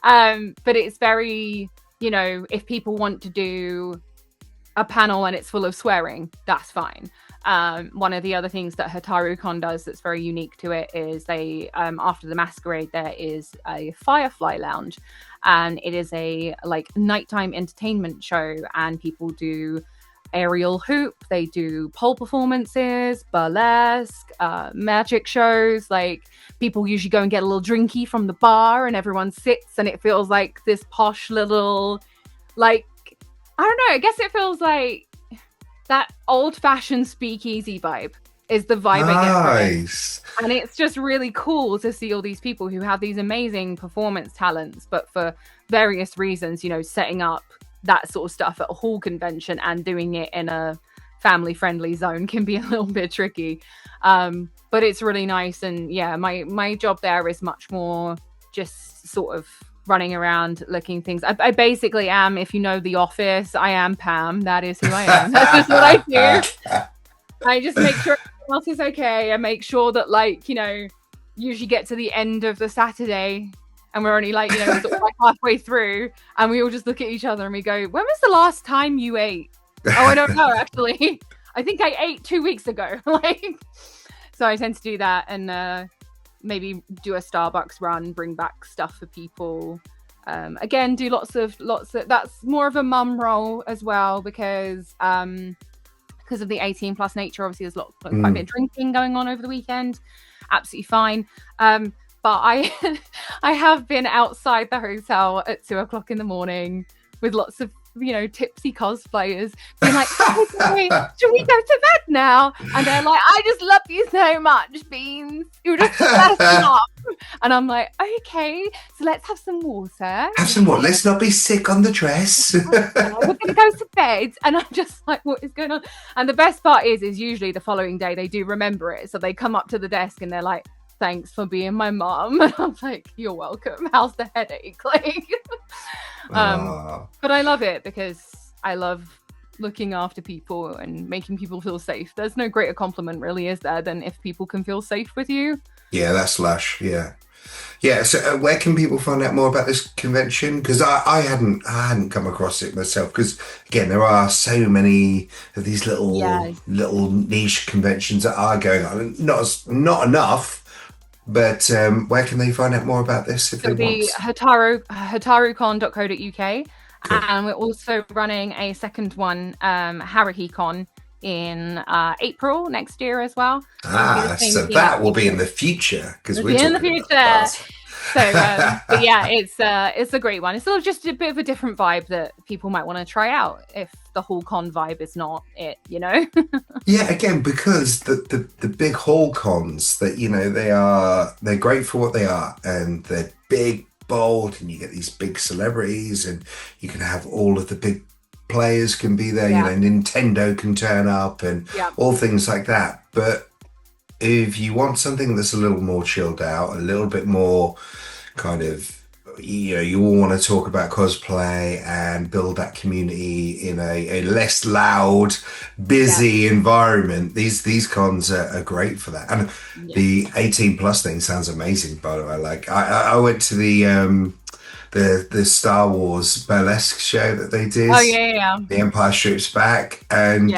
But it's very, if people want to do a panel and it's full of swearing, that's fine. One of the other things that Hataru Con does that's very unique to it is they, after the masquerade, there is a Firefly Lounge, and it is a like nighttime entertainment show, and people do aerial hoop, they do pole performances, burlesque, magic shows. Like, people usually go and get a little drinky from the bar, and everyone sits, and it feels like this posh little, like, I don't know, I guess it feels like that old-fashioned speakeasy vibe is the vibe I get from it. And it's just really cool to see all these people who have these amazing performance talents, but for various reasons, setting up that sort of stuff at a hall convention and doing it in a family-friendly zone can be a little bit tricky. But it's really nice. And yeah, my job there is much more just sort of running around looking things. I basically am, if you know The Office, I am Pam. That is who I am. That's just what I do. I just make sure everyone else is okay. I make sure that, like, usually get to the end of the Saturday and we're only like, sort of like halfway through, and we all just look at each other and we go, when was the last time you ate? Oh, I don't know, actually. I think I ate 2 weeks ago. So I tend to do that, and maybe do a Starbucks run, bring back stuff for people. Again, do lots of that's more of a mum role as well, because of the 18 plus nature. Obviously there's quite a bit of drinking going on over the weekend. Absolutely fine. But I have been outside the hotel at 2:00 in the morning with lots of tipsy cosplayers being like, okay, should we go to bed now? And they're like, I just love you so much, Beans, you're just messing up. And I'm like, okay, so let's have some water. Have some water. Let's not be sick on the dress. We're gonna go to bed. And I'm just like, what is going on? And the best part is usually the following day they do remember it, so they come up to the desk and they're like, thanks for being my mom. And I'm like, you're welcome. How's the headache? But I love it because I love looking after people and making people feel safe. There's no greater compliment, really, is there, than if people can feel safe with you? Yeah, that's lush. Yeah. So where can people find out more about this convention? Because I hadn't come across it myself. Because again, there are so many of these little niche conventions that are going on. Not enough. But where can they find out more about this if It'll they want? hatarucon.co.uk. Cool. And we're also running a second one, HaruhiCon, in April next year as well. So that will be in the future, because we're in the future. So, but yeah, it's a great one. It's sort of just a bit of a different vibe that people might want to try out if the hall con vibe is not it, Yeah, again, because the big hall cons that they're great for what they are, and they're big, bold, and you get these big celebrities, and you can have all of the big players can be there. Nintendo can turn up, and all things like that. But if you want something that's a little more chilled out, a little bit more kind of, you all want to talk about cosplay and build that community in a less loud, busy environment, these cons are great for that. And the 18 plus thing sounds amazing, by the way. Like I went to the Star Wars burlesque show that they did. Oh yeah. The Empire Strikes Back, and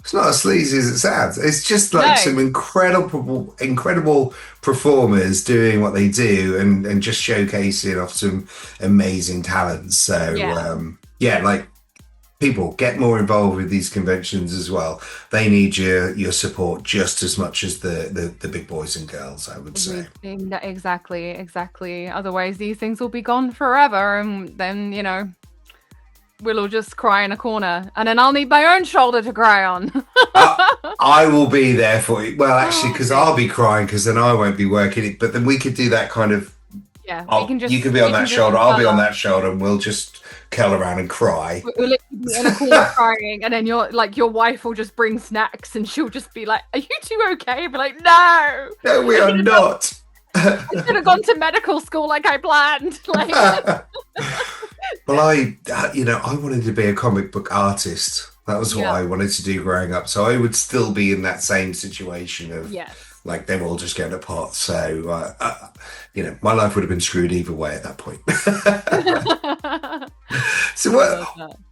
it's not as sleazy as it sounds. It's just like some incredible performers doing what they do and just showcasing off some amazing talents. So people get more involved with these conventions as well. They need your support just as much as the big boys and girls, I would say. Exactly, exactly. Otherwise, these things will be gone forever, and then we'll all just cry in a corner, and then I'll need my own shoulder to cry on. I will be there for you. Well, actually, because I'll be crying, because then I won't be working it. But then we could do that kind of. Yeah, you can be on that shoulder, I'll be on that shoulder, and we'll just curl around and cry. We'll literally be in a corner crying, and then your wife will just bring snacks, and she'll just be like, "Are you two okay?" I'll be like, "No, we are not. I should have gone to medical school like I planned." Well, I wanted to be a comic book artist. That was what I wanted to do growing up. So I would still be in that same situation of like they're all just going to pot. So my life would have been screwed either way at that point. So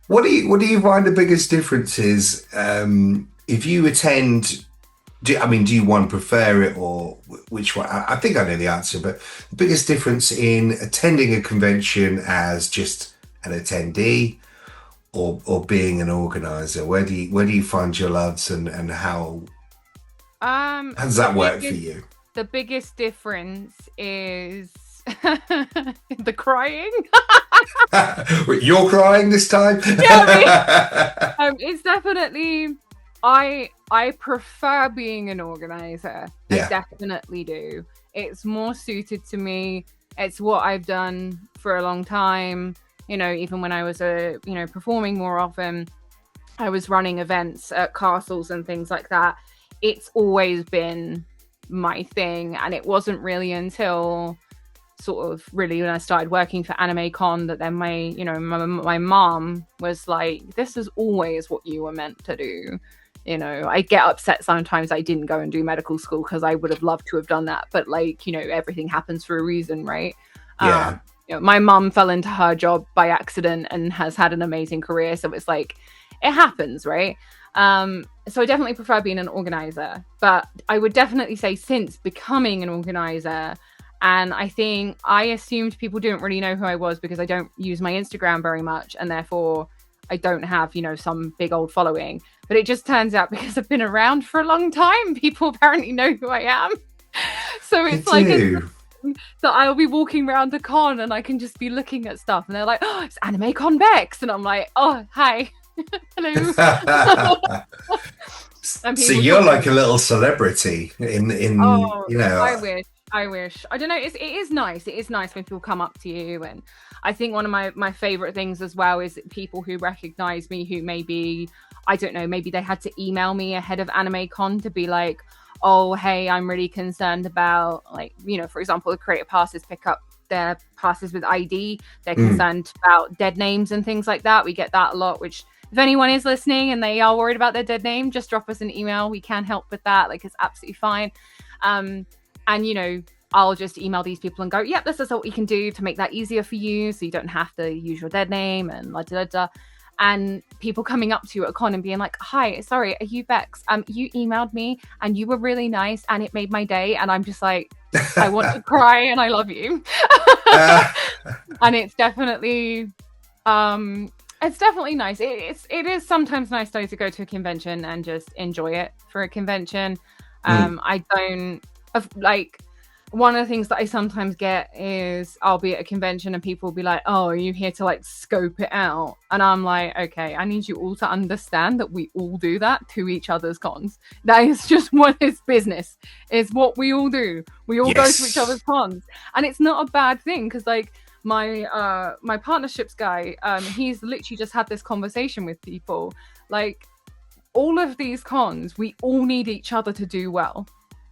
what do you find the biggest difference is if you attend? Do you one prefer it, or which one? I think I know the answer, but the biggest difference in attending a convention as just an attendee or being an organizer, where do you find your loves, and how does that work for you? The biggest difference is the crying. You're crying this time? Yeah, it's definitely I prefer being an organizer. I definitely do. It's more suited to me. It's what I've done for a long time. Even when I was performing more often, I was running events at castles and things like that. It's always been my thing, and it wasn't really until sort of really when I started working for Anime Con that then my mom was like, "This is always what you were meant to do." I get upset sometimes I didn't go and do medical school because I would have loved to have done that, but everything happens for a reason, right? My mum fell into her job by accident and has had an amazing career, so it's like it happens, right? So I definitely prefer being an organizer, but I would definitely say since becoming an organizer, and I think I assumed people didn't really know who I was because I don't use my Instagram very much, and therefore I don't have some big old following. But it just turns out because I've been around for a long time, people apparently know who I am. So it's that I'll be walking around the con and I can just be looking at stuff and they're like, "Oh, it's Anime Con Bex," and I'm like, "Oh, hi." Hello. So you're like a little celebrity in I wish. I don't know. It is nice. It is nice when people come up to you, and I think one of my favorite things as well is people who recognize me who maybe, I don't know, maybe they had to email me ahead of Anime Con to be like, "Oh, hey, I'm really concerned about for example, the creator passes pick up their passes with ID. They're concerned about dead names and things like that." We get that a lot, which if anyone is listening and they are worried about their dead name, just drop us an email. We can help with that. It's absolutely fine. And I'll just email these people and go, "Yep, this is what we can do to make that easier for you, so you don't have to use your dead name," and la da da. And people coming up to you at a con and being like, "Hi, sorry, are you Bex? You emailed me and you were really nice and it made my day." And I'm just like, I want to cry and I love you. And it's definitely nice. It is sometimes nice though to go to a convention and just enjoy it for a convention. I don't one of the things that I sometimes get is I'll be at a convention and people will be like, "Oh, are you here to scope it out?" And I'm like, "Okay, I need you all to understand that we all do that to each other's cons. That is just what is business. It's what we all do. We all go to each other's cons, and it's not a bad thing because my partnerships guy, he's literally just had this conversation with people. All of these cons, we all need each other to do well.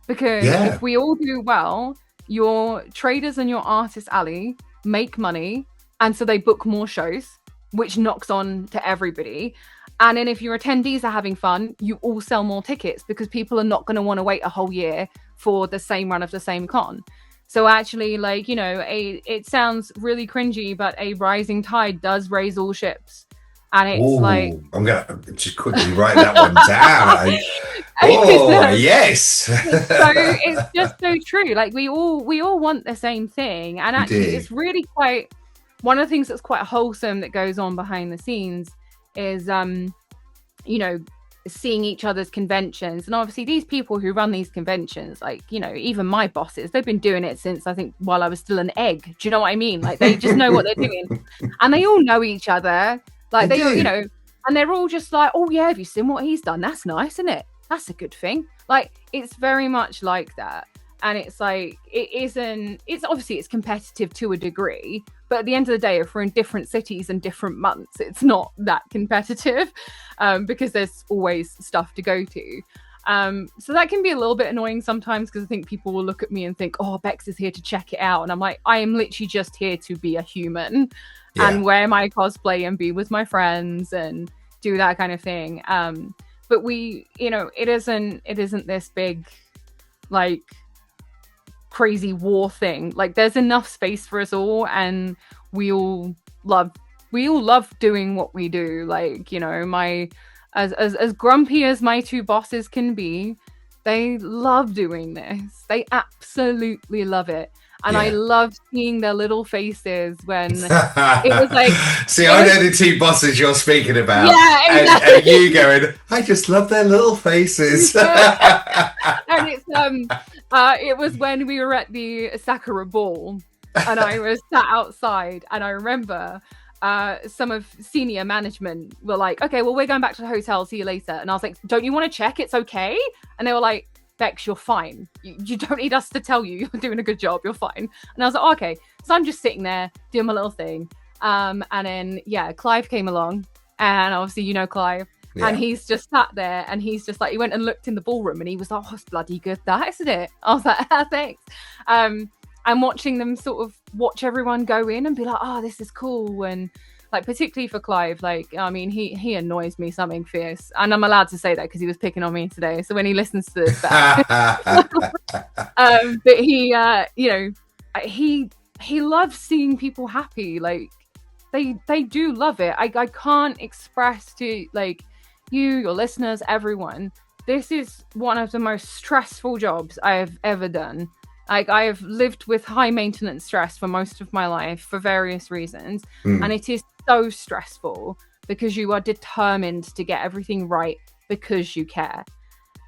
Because if we all do well, your traders and your artist alley make money, and so they book more shows, which knocks on to everybody. And then if your attendees are having fun, you all sell more tickets because people are not going to want to wait a whole year for the same run of the same con. So actually, it sounds really cringy, but a rising tide does raise all ships. And it's I'm gonna just quickly write that one down. Yes. So it's just so true. We all want the same thing, and actually, it's really quite one of the things that's quite wholesome that goes on behind the scenes is you know, seeing each other's conventions. And obviously these people who run these conventions, like, you know, even my bosses, they've been doing it since I think while I was still an egg. Do you know what I mean? Like, they just know what they're doing, and they all know each other. Like, they all, you know, and they're all just like, oh yeah, have you seen what he's done? That's nice, isn't it? That's a good thing. Like, it's very much like that. And it's like, it's obviously it's competitive to a degree, but at the end of the day, if we're in different cities and different months, it's not that competitive, because there's always stuff to go to. So that can be a little bit annoying sometimes, because I think people will look at me and think, oh, Bex is here to check it out. And I'm like, I am literally just here to be a human and wear my cosplay and be with my friends and do that kind of thing. But we, you know, it isn't this big, like, crazy war thing. Like, there's enough space for us all, and we all love doing what we do. Like, you know, my as grumpy as my two bosses can be, they love doing this. They absolutely love it. And I love seeing their little faces when it was like... See, I know the two bosses you're speaking about. Yeah, exactly. And you going, I just love their little faces. And it's it was when we were at the Sakura Ball, and I was sat outside, and I remember some of senior management were like, okay, well, we're going back to the hotel, see you later. And I was like, don't you want to check it's okay? And they were like, Bex, you're fine. You don't need us to tell you. You're doing a good job. You're fine. And I was like, oh, okay. So I'm just sitting there doing my little thing. And then, Clive came along, and obviously, you know, Clive. Yeah. And he's just sat there, and he's just like, he went and looked in the ballroom, and he was like, oh, it's bloody good, that, isn't it? I was like, thanks. And watching them sort of watch everyone go in and be like, oh, this is cool. And like, particularly for Clive, like, I mean, he annoys me something fierce, and I'm allowed to say that because he was picking on me today. So when he listens to this back, but he, you know, he loves seeing people happy. Like, they do love it. I can't express to, like, you, your listeners, everyone, this is one of the most stressful jobs I have ever done. Like, I have lived with high maintenance stress for most of my life for various reasons. And it is so stressful because you are determined to get everything right because you care.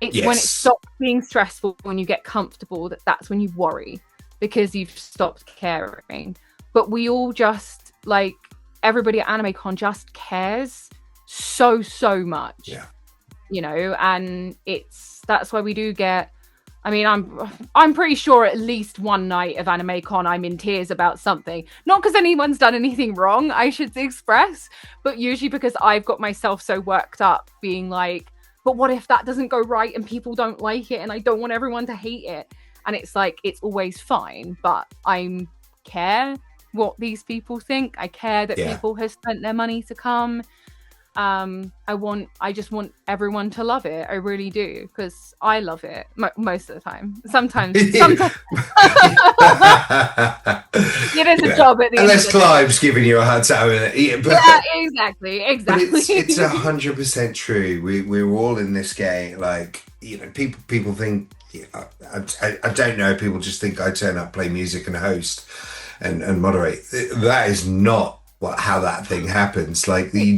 It's when it stops being stressful, when you get comfortable, that's when you worry because you've stopped caring. But we all just, like, everybody at AnimeCon just cares so much. Yeah. You know, and that's why we do get... I mean, I'm pretty sure at least one night of AnimeCon I'm in tears about something. Not because anyone's done anything wrong, I should express, but usually because I've got myself so worked up being like, but what if that doesn't go right and people don't like it and I don't want everyone to hate it? And it's like, it's always fine, but I care what these people think. I care that people have spent their money to come. I just want everyone to love it. I really do, because I love it most of the time. Sometimes it is a job at the unless end Clive's giving you a hard time. Yeah, exactly. But it's 100% true. We're all in this game. Like, you know, people think, I don't know. People just think I turn up, play music, and host and moderate. That is not how that thing happens. Like the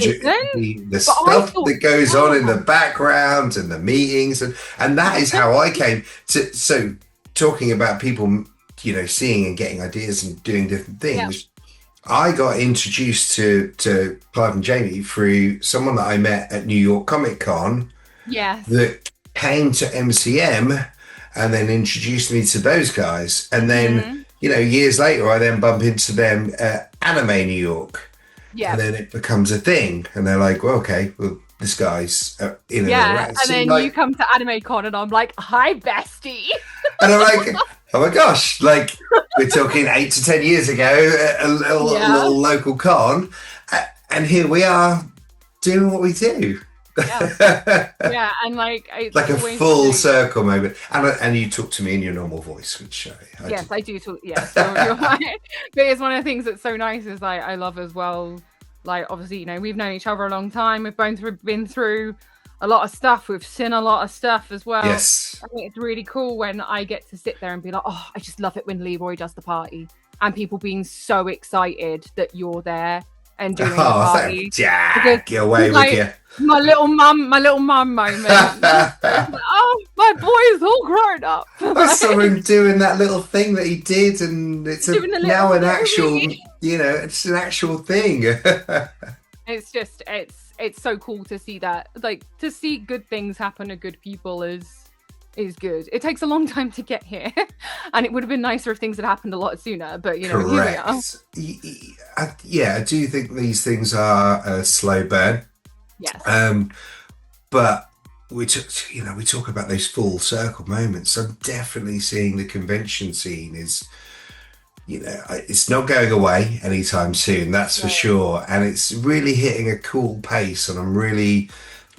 stuff that goes on in the background and the meetings, and that is how I came to. So talking about people, you know, seeing and getting ideas and doing different things. I got introduced to Clive and Jamie through someone that I met at New York Comic Con. Yeah. That came to MCM and then introduced me to those guys, and then you know, years later, I then bump into them at Anime New York. Yeah. And then it becomes a thing. And they're like, well, okay, well, this guy's in and then like, you come to AnimeCon and I'm like, hi, bestie. And I'm like, oh my gosh, like, we're talking 8 to 10 years ago at a little local con. And here we are doing what we do. Yeah, and like a full circle moment, and you talk to me in your normal voice, which I do talk. Yes, you're right. But it's one of the things that's so nice is like I love as well. Like, obviously, you know, we've known each other a long time. We've been through a lot of stuff. We've seen a lot of stuff as well. Yes, I think it's really cool when I get to sit there and be like, oh, I just love it when Leroy does the party and people being so excited that you're there and doing the Oh, party. Jack, get away with Like, you. my little mum moment. Oh, my boy is all grown up. I saw him doing that little thing that he did, and it's now an actual, it's an actual thing. It's just, it's so cool to see that, like, to see good things happen to good people is good. It takes a long time to get here, and it would have been nicer if things had happened a lot sooner. But Correct. Here we are. Yeah, I do think these things are a slow burn. Yes. But we talk about those full circle moments. I'm definitely seeing the convention scene is, it's not going away anytime soon. That's for sure, and it's really hitting a cool pace. And I'm really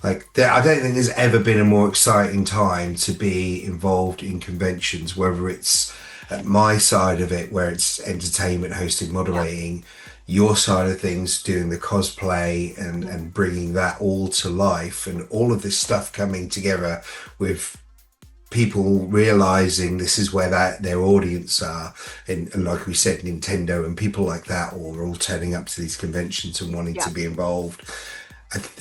I don't think there's ever been a more exciting time to be involved in conventions, whether it's at my side of it, where it's entertainment, hosting, moderating, your side of things, doing the cosplay and bringing that all to life, and all of this stuff coming together with people realizing this is where their audience are, and like we said, Nintendo and people like that, all are all turning up to these conventions and wanting to be involved.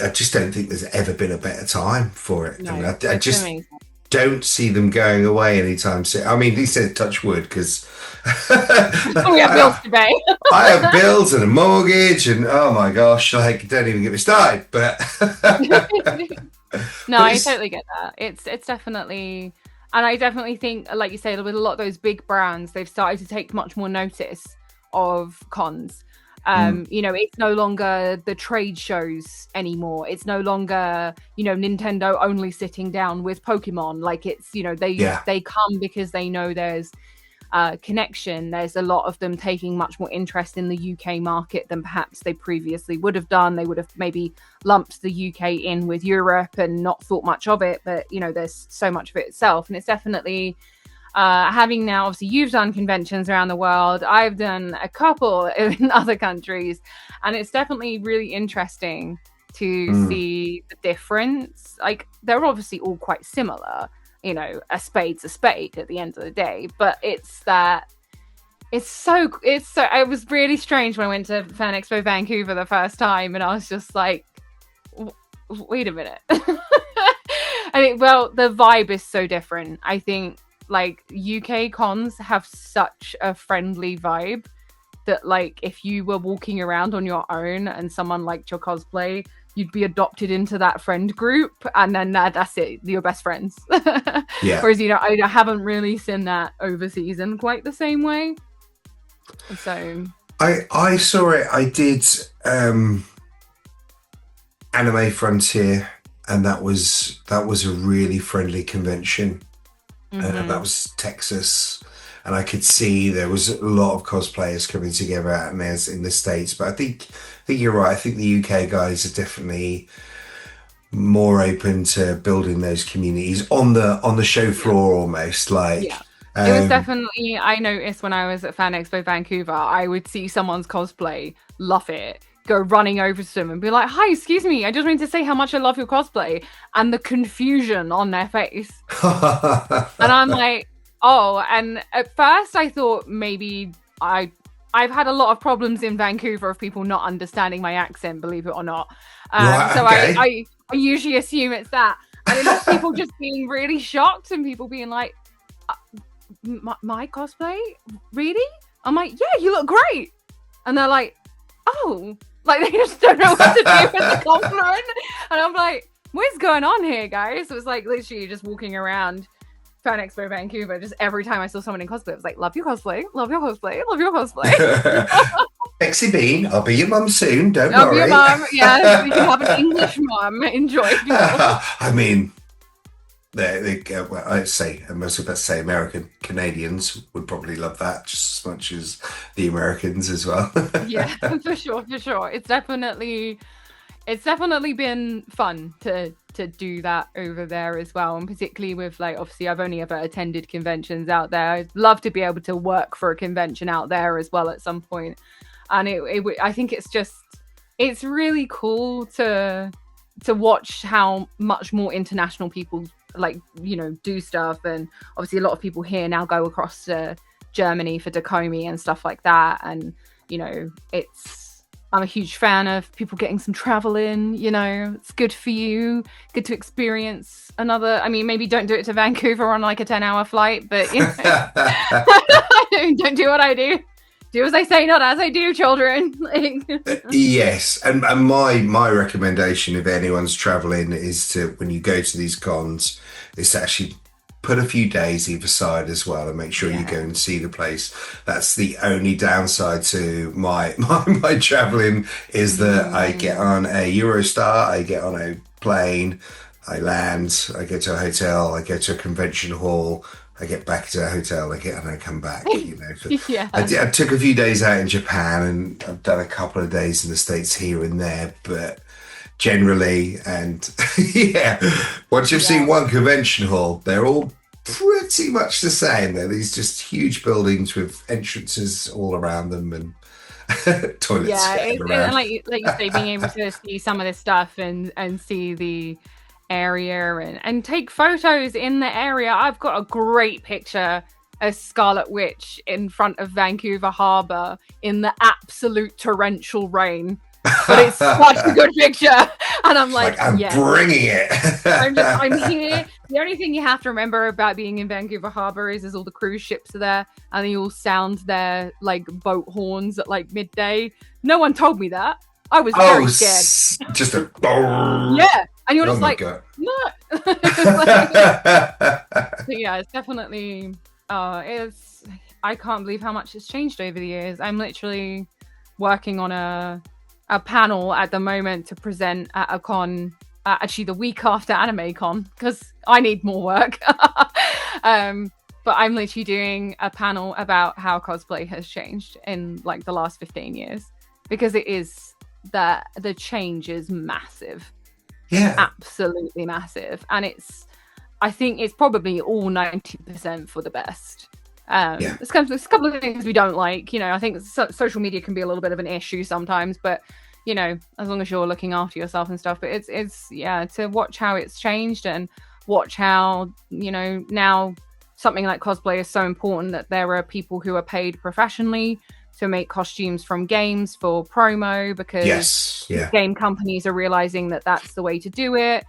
I just don't think there's ever been a better time for it. No, and I just amazing. Don't see them going away anytime soon. I mean, he said touch wood, because we have bills to pay. I have bills and a mortgage, and oh my gosh, don't even get me started. But no, I totally get that. It's definitely, and I definitely think, like you say, with a lot of those big brands, they've started to take much more notice of cons. It's no longer the trade shows anymore. It's no longer, Nintendo only sitting down with Pokemon. Like, it's, they come because they know there's connection. There's a lot of them taking much more interest in the UK market than perhaps they previously would have done. They would have maybe lumped the UK in with Europe and not thought much of it. But, there's so much of it itself. And it's definitely... having now, obviously, you've done conventions around the world. I've done a couple in other countries, and it's definitely really interesting to see the difference. Like, they're obviously all quite similar. A spade's a spade at the end of the day, but it was really strange when I went to Fan Expo Vancouver the first time, and I was just like, wait a minute. The vibe is so different. I think, like, UK cons have such a friendly vibe that, like, if you were walking around on your own and someone liked your cosplay, you'd be adopted into that friend group, and then that's it, you're best friends. Whereas, I haven't really seen that overseas in quite the same way. So I saw it. I did Anime Frontier, and that was a really friendly convention. That was Texas, and I could see there was a lot of cosplayers coming together out in the States. But I think you're right. I think the UK guys are definitely more open to building those communities on the show floor, almost like. Yeah. It was definitely, I noticed when I was at Fan Expo Vancouver, I would see someone's cosplay, love it, go running over to them and be like, hi, excuse me, I just wanted to say how much I love your cosplay, and the confusion on their face. And I'm like, oh, and at first I thought maybe I've had a lot of problems in Vancouver of people not understanding my accent, believe it or not. So okay. I usually assume it's that. And it was people just being really shocked, and people being like, my cosplay? Really? I'm like, yeah, you look great. And they're like, oh, like, they just don't know what to do with the compliment. And I'm like, what's going on here, guys? It was like literally just walking around Fan Expo Vancouver, just every time I saw someone in cosplay, it was like, love your cosplay, love your cosplay, love your cosplay. Bexi Bean, I'll be your mum soon, don't I'll worry. Be your mum, yeah, you can have an English mum, enjoy. I mean, I'd say, I was about to say American Canadians would probably love that just as much as the Americans as well. Yeah, for sure. It's definitely been fun to do that over there as well, and particularly with, like, obviously I've only ever attended conventions out there. I'd love to be able to work for a convention out there as well at some point, and I think it's really cool to watch how much more international people, like, do stuff. And obviously a lot of people here now go across to Germany for Dacomi and stuff like that, and I'm a huge fan of people getting some travel in, it's good for you, good to experience another. I mean, maybe don't do it to Vancouver on like a 10-hour flight, but don't do what I do. Do as I say, not as I do, children. Yes, and my recommendation if anyone's traveling is to, when you go to these cons, is to actually put a few days either side as well, and make sure you go and see the place. That's the only downside to my traveling, is that I get on a Eurostar, I get on a plane, I land, I go to a hotel, I go to a convention hall, I get back to a hotel, and I come back. I took a few days out in Japan, and I've done a couple of days in the States here and there, but generally, and once you've seen one convention hall, they're all pretty much the same. They're these just huge buildings with entrances all around them and toilets. And like you say, being able to see some of this stuff and see the area and take photos in the area. I've got a great picture as Scarlet Witch in front of Vancouver Harbour in the absolute torrential rain. But it's such a good picture, and I'm like I'm bringing it. I'm here. The only thing you have to remember about being in Vancouver Harbour is all the cruise ships are there, and they all sound their like boat horns at like midday. No one told me that. I was very scared. Just a and you're just like, God. No. It's definitely. I can't believe how much it's changed over the years. I'm literally working on a panel at the moment to present at a con, actually the week after Anime Con, because I need more work. But I'm literally doing a panel about how cosplay has changed in like the last 15 years, because it is that the change is massive. Yeah, absolutely massive. And I think it's probably all 90% for the best. There's a couple of things we don't like. I think social media can be a little bit of an issue sometimes, but as long as you're looking after yourself and stuff. But it's to watch how it's changed, and watch how now something like cosplay is so important that there are people who are paid professionally to make costumes from games for promo, because game companies are realizing that that's the way to do it.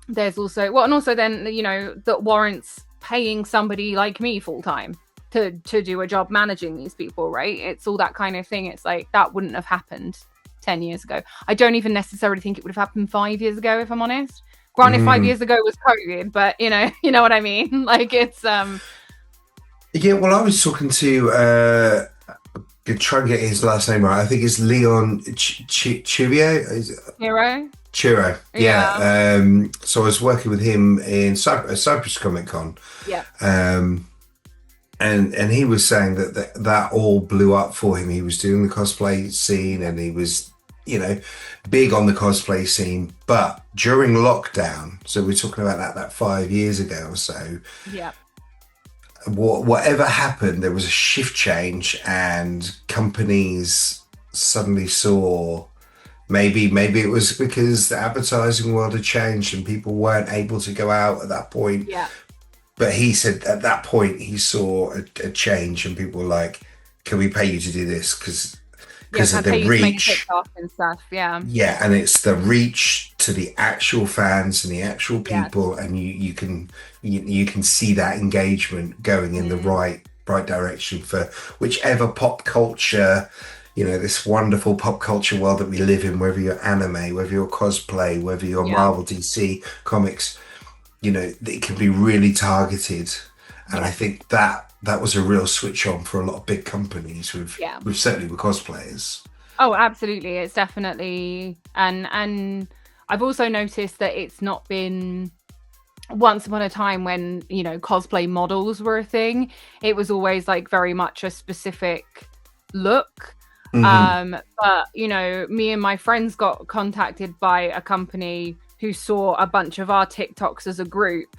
There's also that warrants paying somebody like me full time to do a job managing these people, right? It's all that kind of thing. It's like that wouldn't have happened 10 years ago. I don't even necessarily think it would have happened 5 years ago, if I'm honest. Granted, 5 years ago was COVID, but you know what I mean. Like it's well, I was talking to try and get his last name right. I think it's Leon Hero. Chiro, yeah. So I was working with him in Cyprus Comic Con. Yeah. And he was saying that all blew up for him. He was doing the cosplay scene, and he was, big on the cosplay scene. But during lockdown, so we're talking about that 5 years ago or so. Yeah. Whatever happened, there was a shift change, and companies suddenly saw. Maybe it was because the advertising world had changed and people weren't able to go out at that point. Yeah. But he said at that point he saw a change, and people were like, "Can we pay you to do this?" Because of the reach and stuff. Yeah. Yeah, and it's the reach to the actual fans and the actual people, and you can see that engagement going in the right direction for whichever pop culture. This wonderful pop culture world that we live in, whether you're anime, whether you're cosplay, whether you're Marvel, DC, comics, it can be really targeted. And I think that was a real switch on for a lot of big companies with certainly with cosplayers. Oh, absolutely. It's definitely, and I've also noticed that it's not been once upon a time when, cosplay models were a thing. It was always like very much a specific look. But me and my friends got contacted by a company who saw a bunch of our TikToks as a group,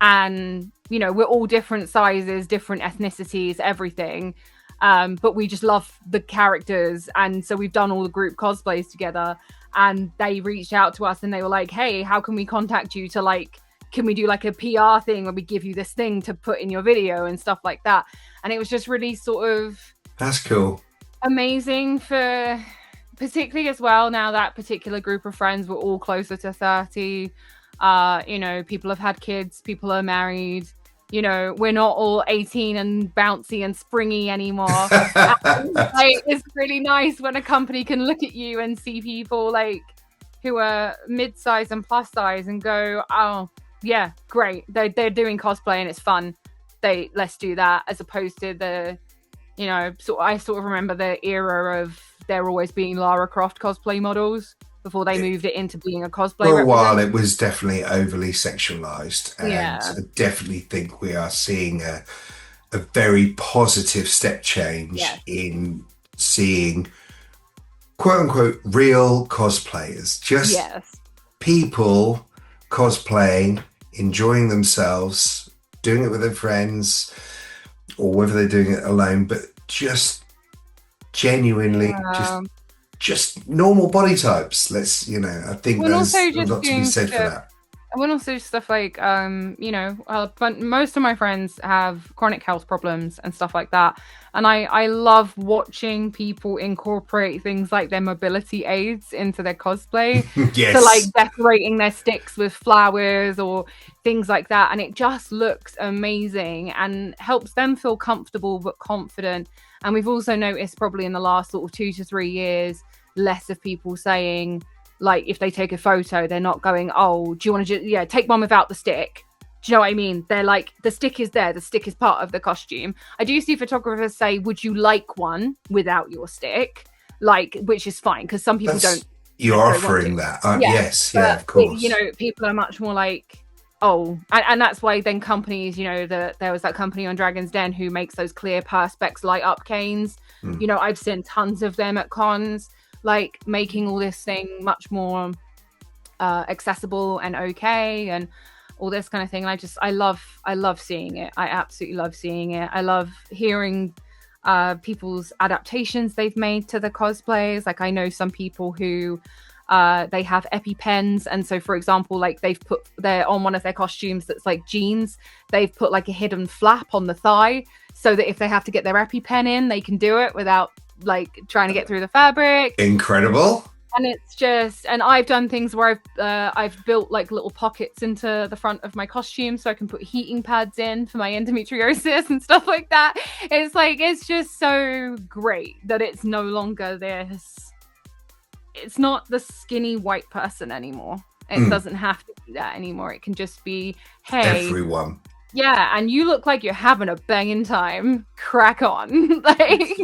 and we're all different sizes, different ethnicities, everything, but we just love the characters, and so we've done all the group cosplays together. And they reached out to us and they were like, hey, how can we contact you to can we do like a PR thing where we give you this thing to put in your video and stuff like that? And it was just really sort of, that's cool. amazing for, particularly as well, now that particular group of friends were all closer to 30. People have had kids, people are married. We're not all 18 and bouncy and springy anymore. And, it's really nice when a company can look at you and see people like who are mid-size and plus size and go, oh yeah, great, they're doing cosplay and it's fun, let's do that, as opposed to the I sort of remember the era of there always being Lara Croft cosplay models before they moved it into being a cosplay. For a while, it was definitely overly sexualized, and Yeah. I definitely think we are seeing a very positive step change in seeing quote unquote real cosplayers, just people cosplaying, enjoying themselves, doing it with their friends, or whether they're doing it alone, but just genuinely just normal body types. I think there's a lot to be said for that. And also stuff like, but most of my friends have chronic health problems and stuff like that. And I love watching people incorporate things like their mobility aids into their cosplay. Yes. So like decorating their sticks with flowers or things like that. And it just looks amazing and helps them feel comfortable but confident. And we've also noticed probably in the last sort of 2 to 3 years, less of people saying, like, if they take a photo, they're not going, oh, do you want to just, take one without the stick? Do you know what I mean? They're like, the stick is there. The stick is part of the costume. I do see photographers say, would you like one without your stick? Which is fine, because some people don't. You're offering that. Yes, of course. People are much more like, oh, and that's why then companies, there was that company on Dragon's Den who makes those clear perspex light up canes. I've seen tons of them at cons, like making all this thing much more accessible and okay and all this kind of thing. And I love seeing it. I absolutely love seeing it. I love hearing people's adaptations they've made to the cosplays. Like I know some people who they have EpiPens, and so for example, like they're on one of their costumes that's like jeans, they've put like a hidden flap on the thigh so that if they have to get their EpiPen in, they can do it without like trying to get through the fabric. Incredible. And it's just, and I've done things where I've built like little pockets into the front of my costume so I can put heating pads in for my endometriosis and stuff like that. It's just so great that it's no longer it's not the skinny white person anymore. It doesn't have to be that anymore. It can just be, hey, everyone. Yeah, and you look like you're having a banging time. Crack on.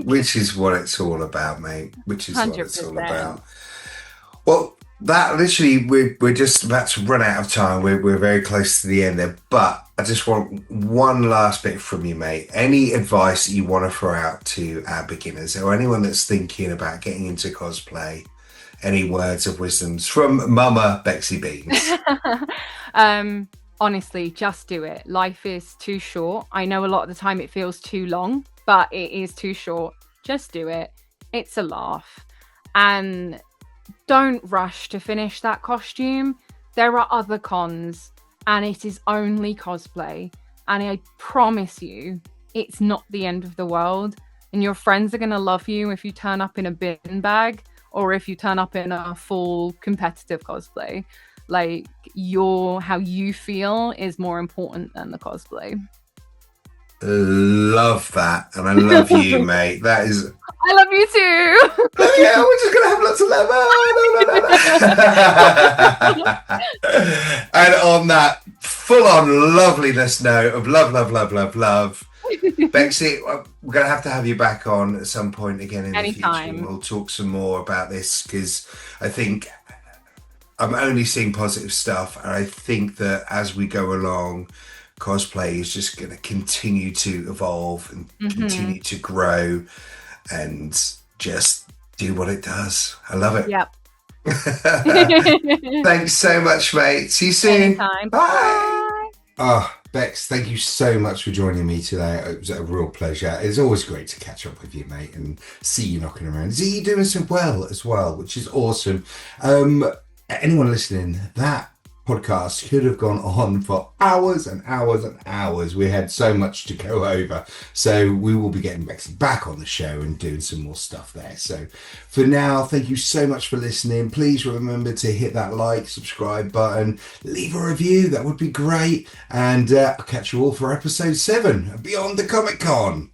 Which is what it's all about, mate. Which is 100%. What it's all about. Well, that literally, we're just about to run out of time. We're very close to the end there. But I just want one last bit from you, mate. Any advice that you want to throw out to our beginners or anyone that's thinking about getting into cosplay? Any words of wisdoms from Mumma Bexi Beans? Honestly, just do it. Life is too short. I know a lot of the time it feels too long, but it is too short. Just do it. It's a laugh. And don't rush to finish that costume. There are other cons, and it is only cosplay. And I promise you, it's not the end of the world. And your friends are going to love you if you turn up in a bin bag or if you turn up in a full competitive cosplay. Like, how you feel is more important than the cosplay. Love that. And I love you, mate. That is... I love you too. Yeah, we're just going to have lots of love. No. And on that full-on loveliness note of love, Bexi, we're going to have you back on at some point again in the future. And we'll talk some more about this, because I think I'm only seeing positive stuff. And I think that as we go along, cosplay is just going to continue to evolve and continue to grow and just do what it does. I love it. Yep. Thanks so much, mate. See you soon. Anytime. Bye. Oh, Bex, thank you so much for joining me today. It was a real pleasure. It's always great to catch up with you, mate, and see you knocking around. See you doing so well as well, which is awesome. Anyone listening, that podcast could have gone on for hours and hours and hours. We had so much to go over. So we will be getting Bexi back on the show and doing some more stuff there. So for now, thank you so much for listening. Please remember to hit that like, subscribe button, leave a review. That would be great. And I'll catch you all for episode 7 of Beyond the Comic Con.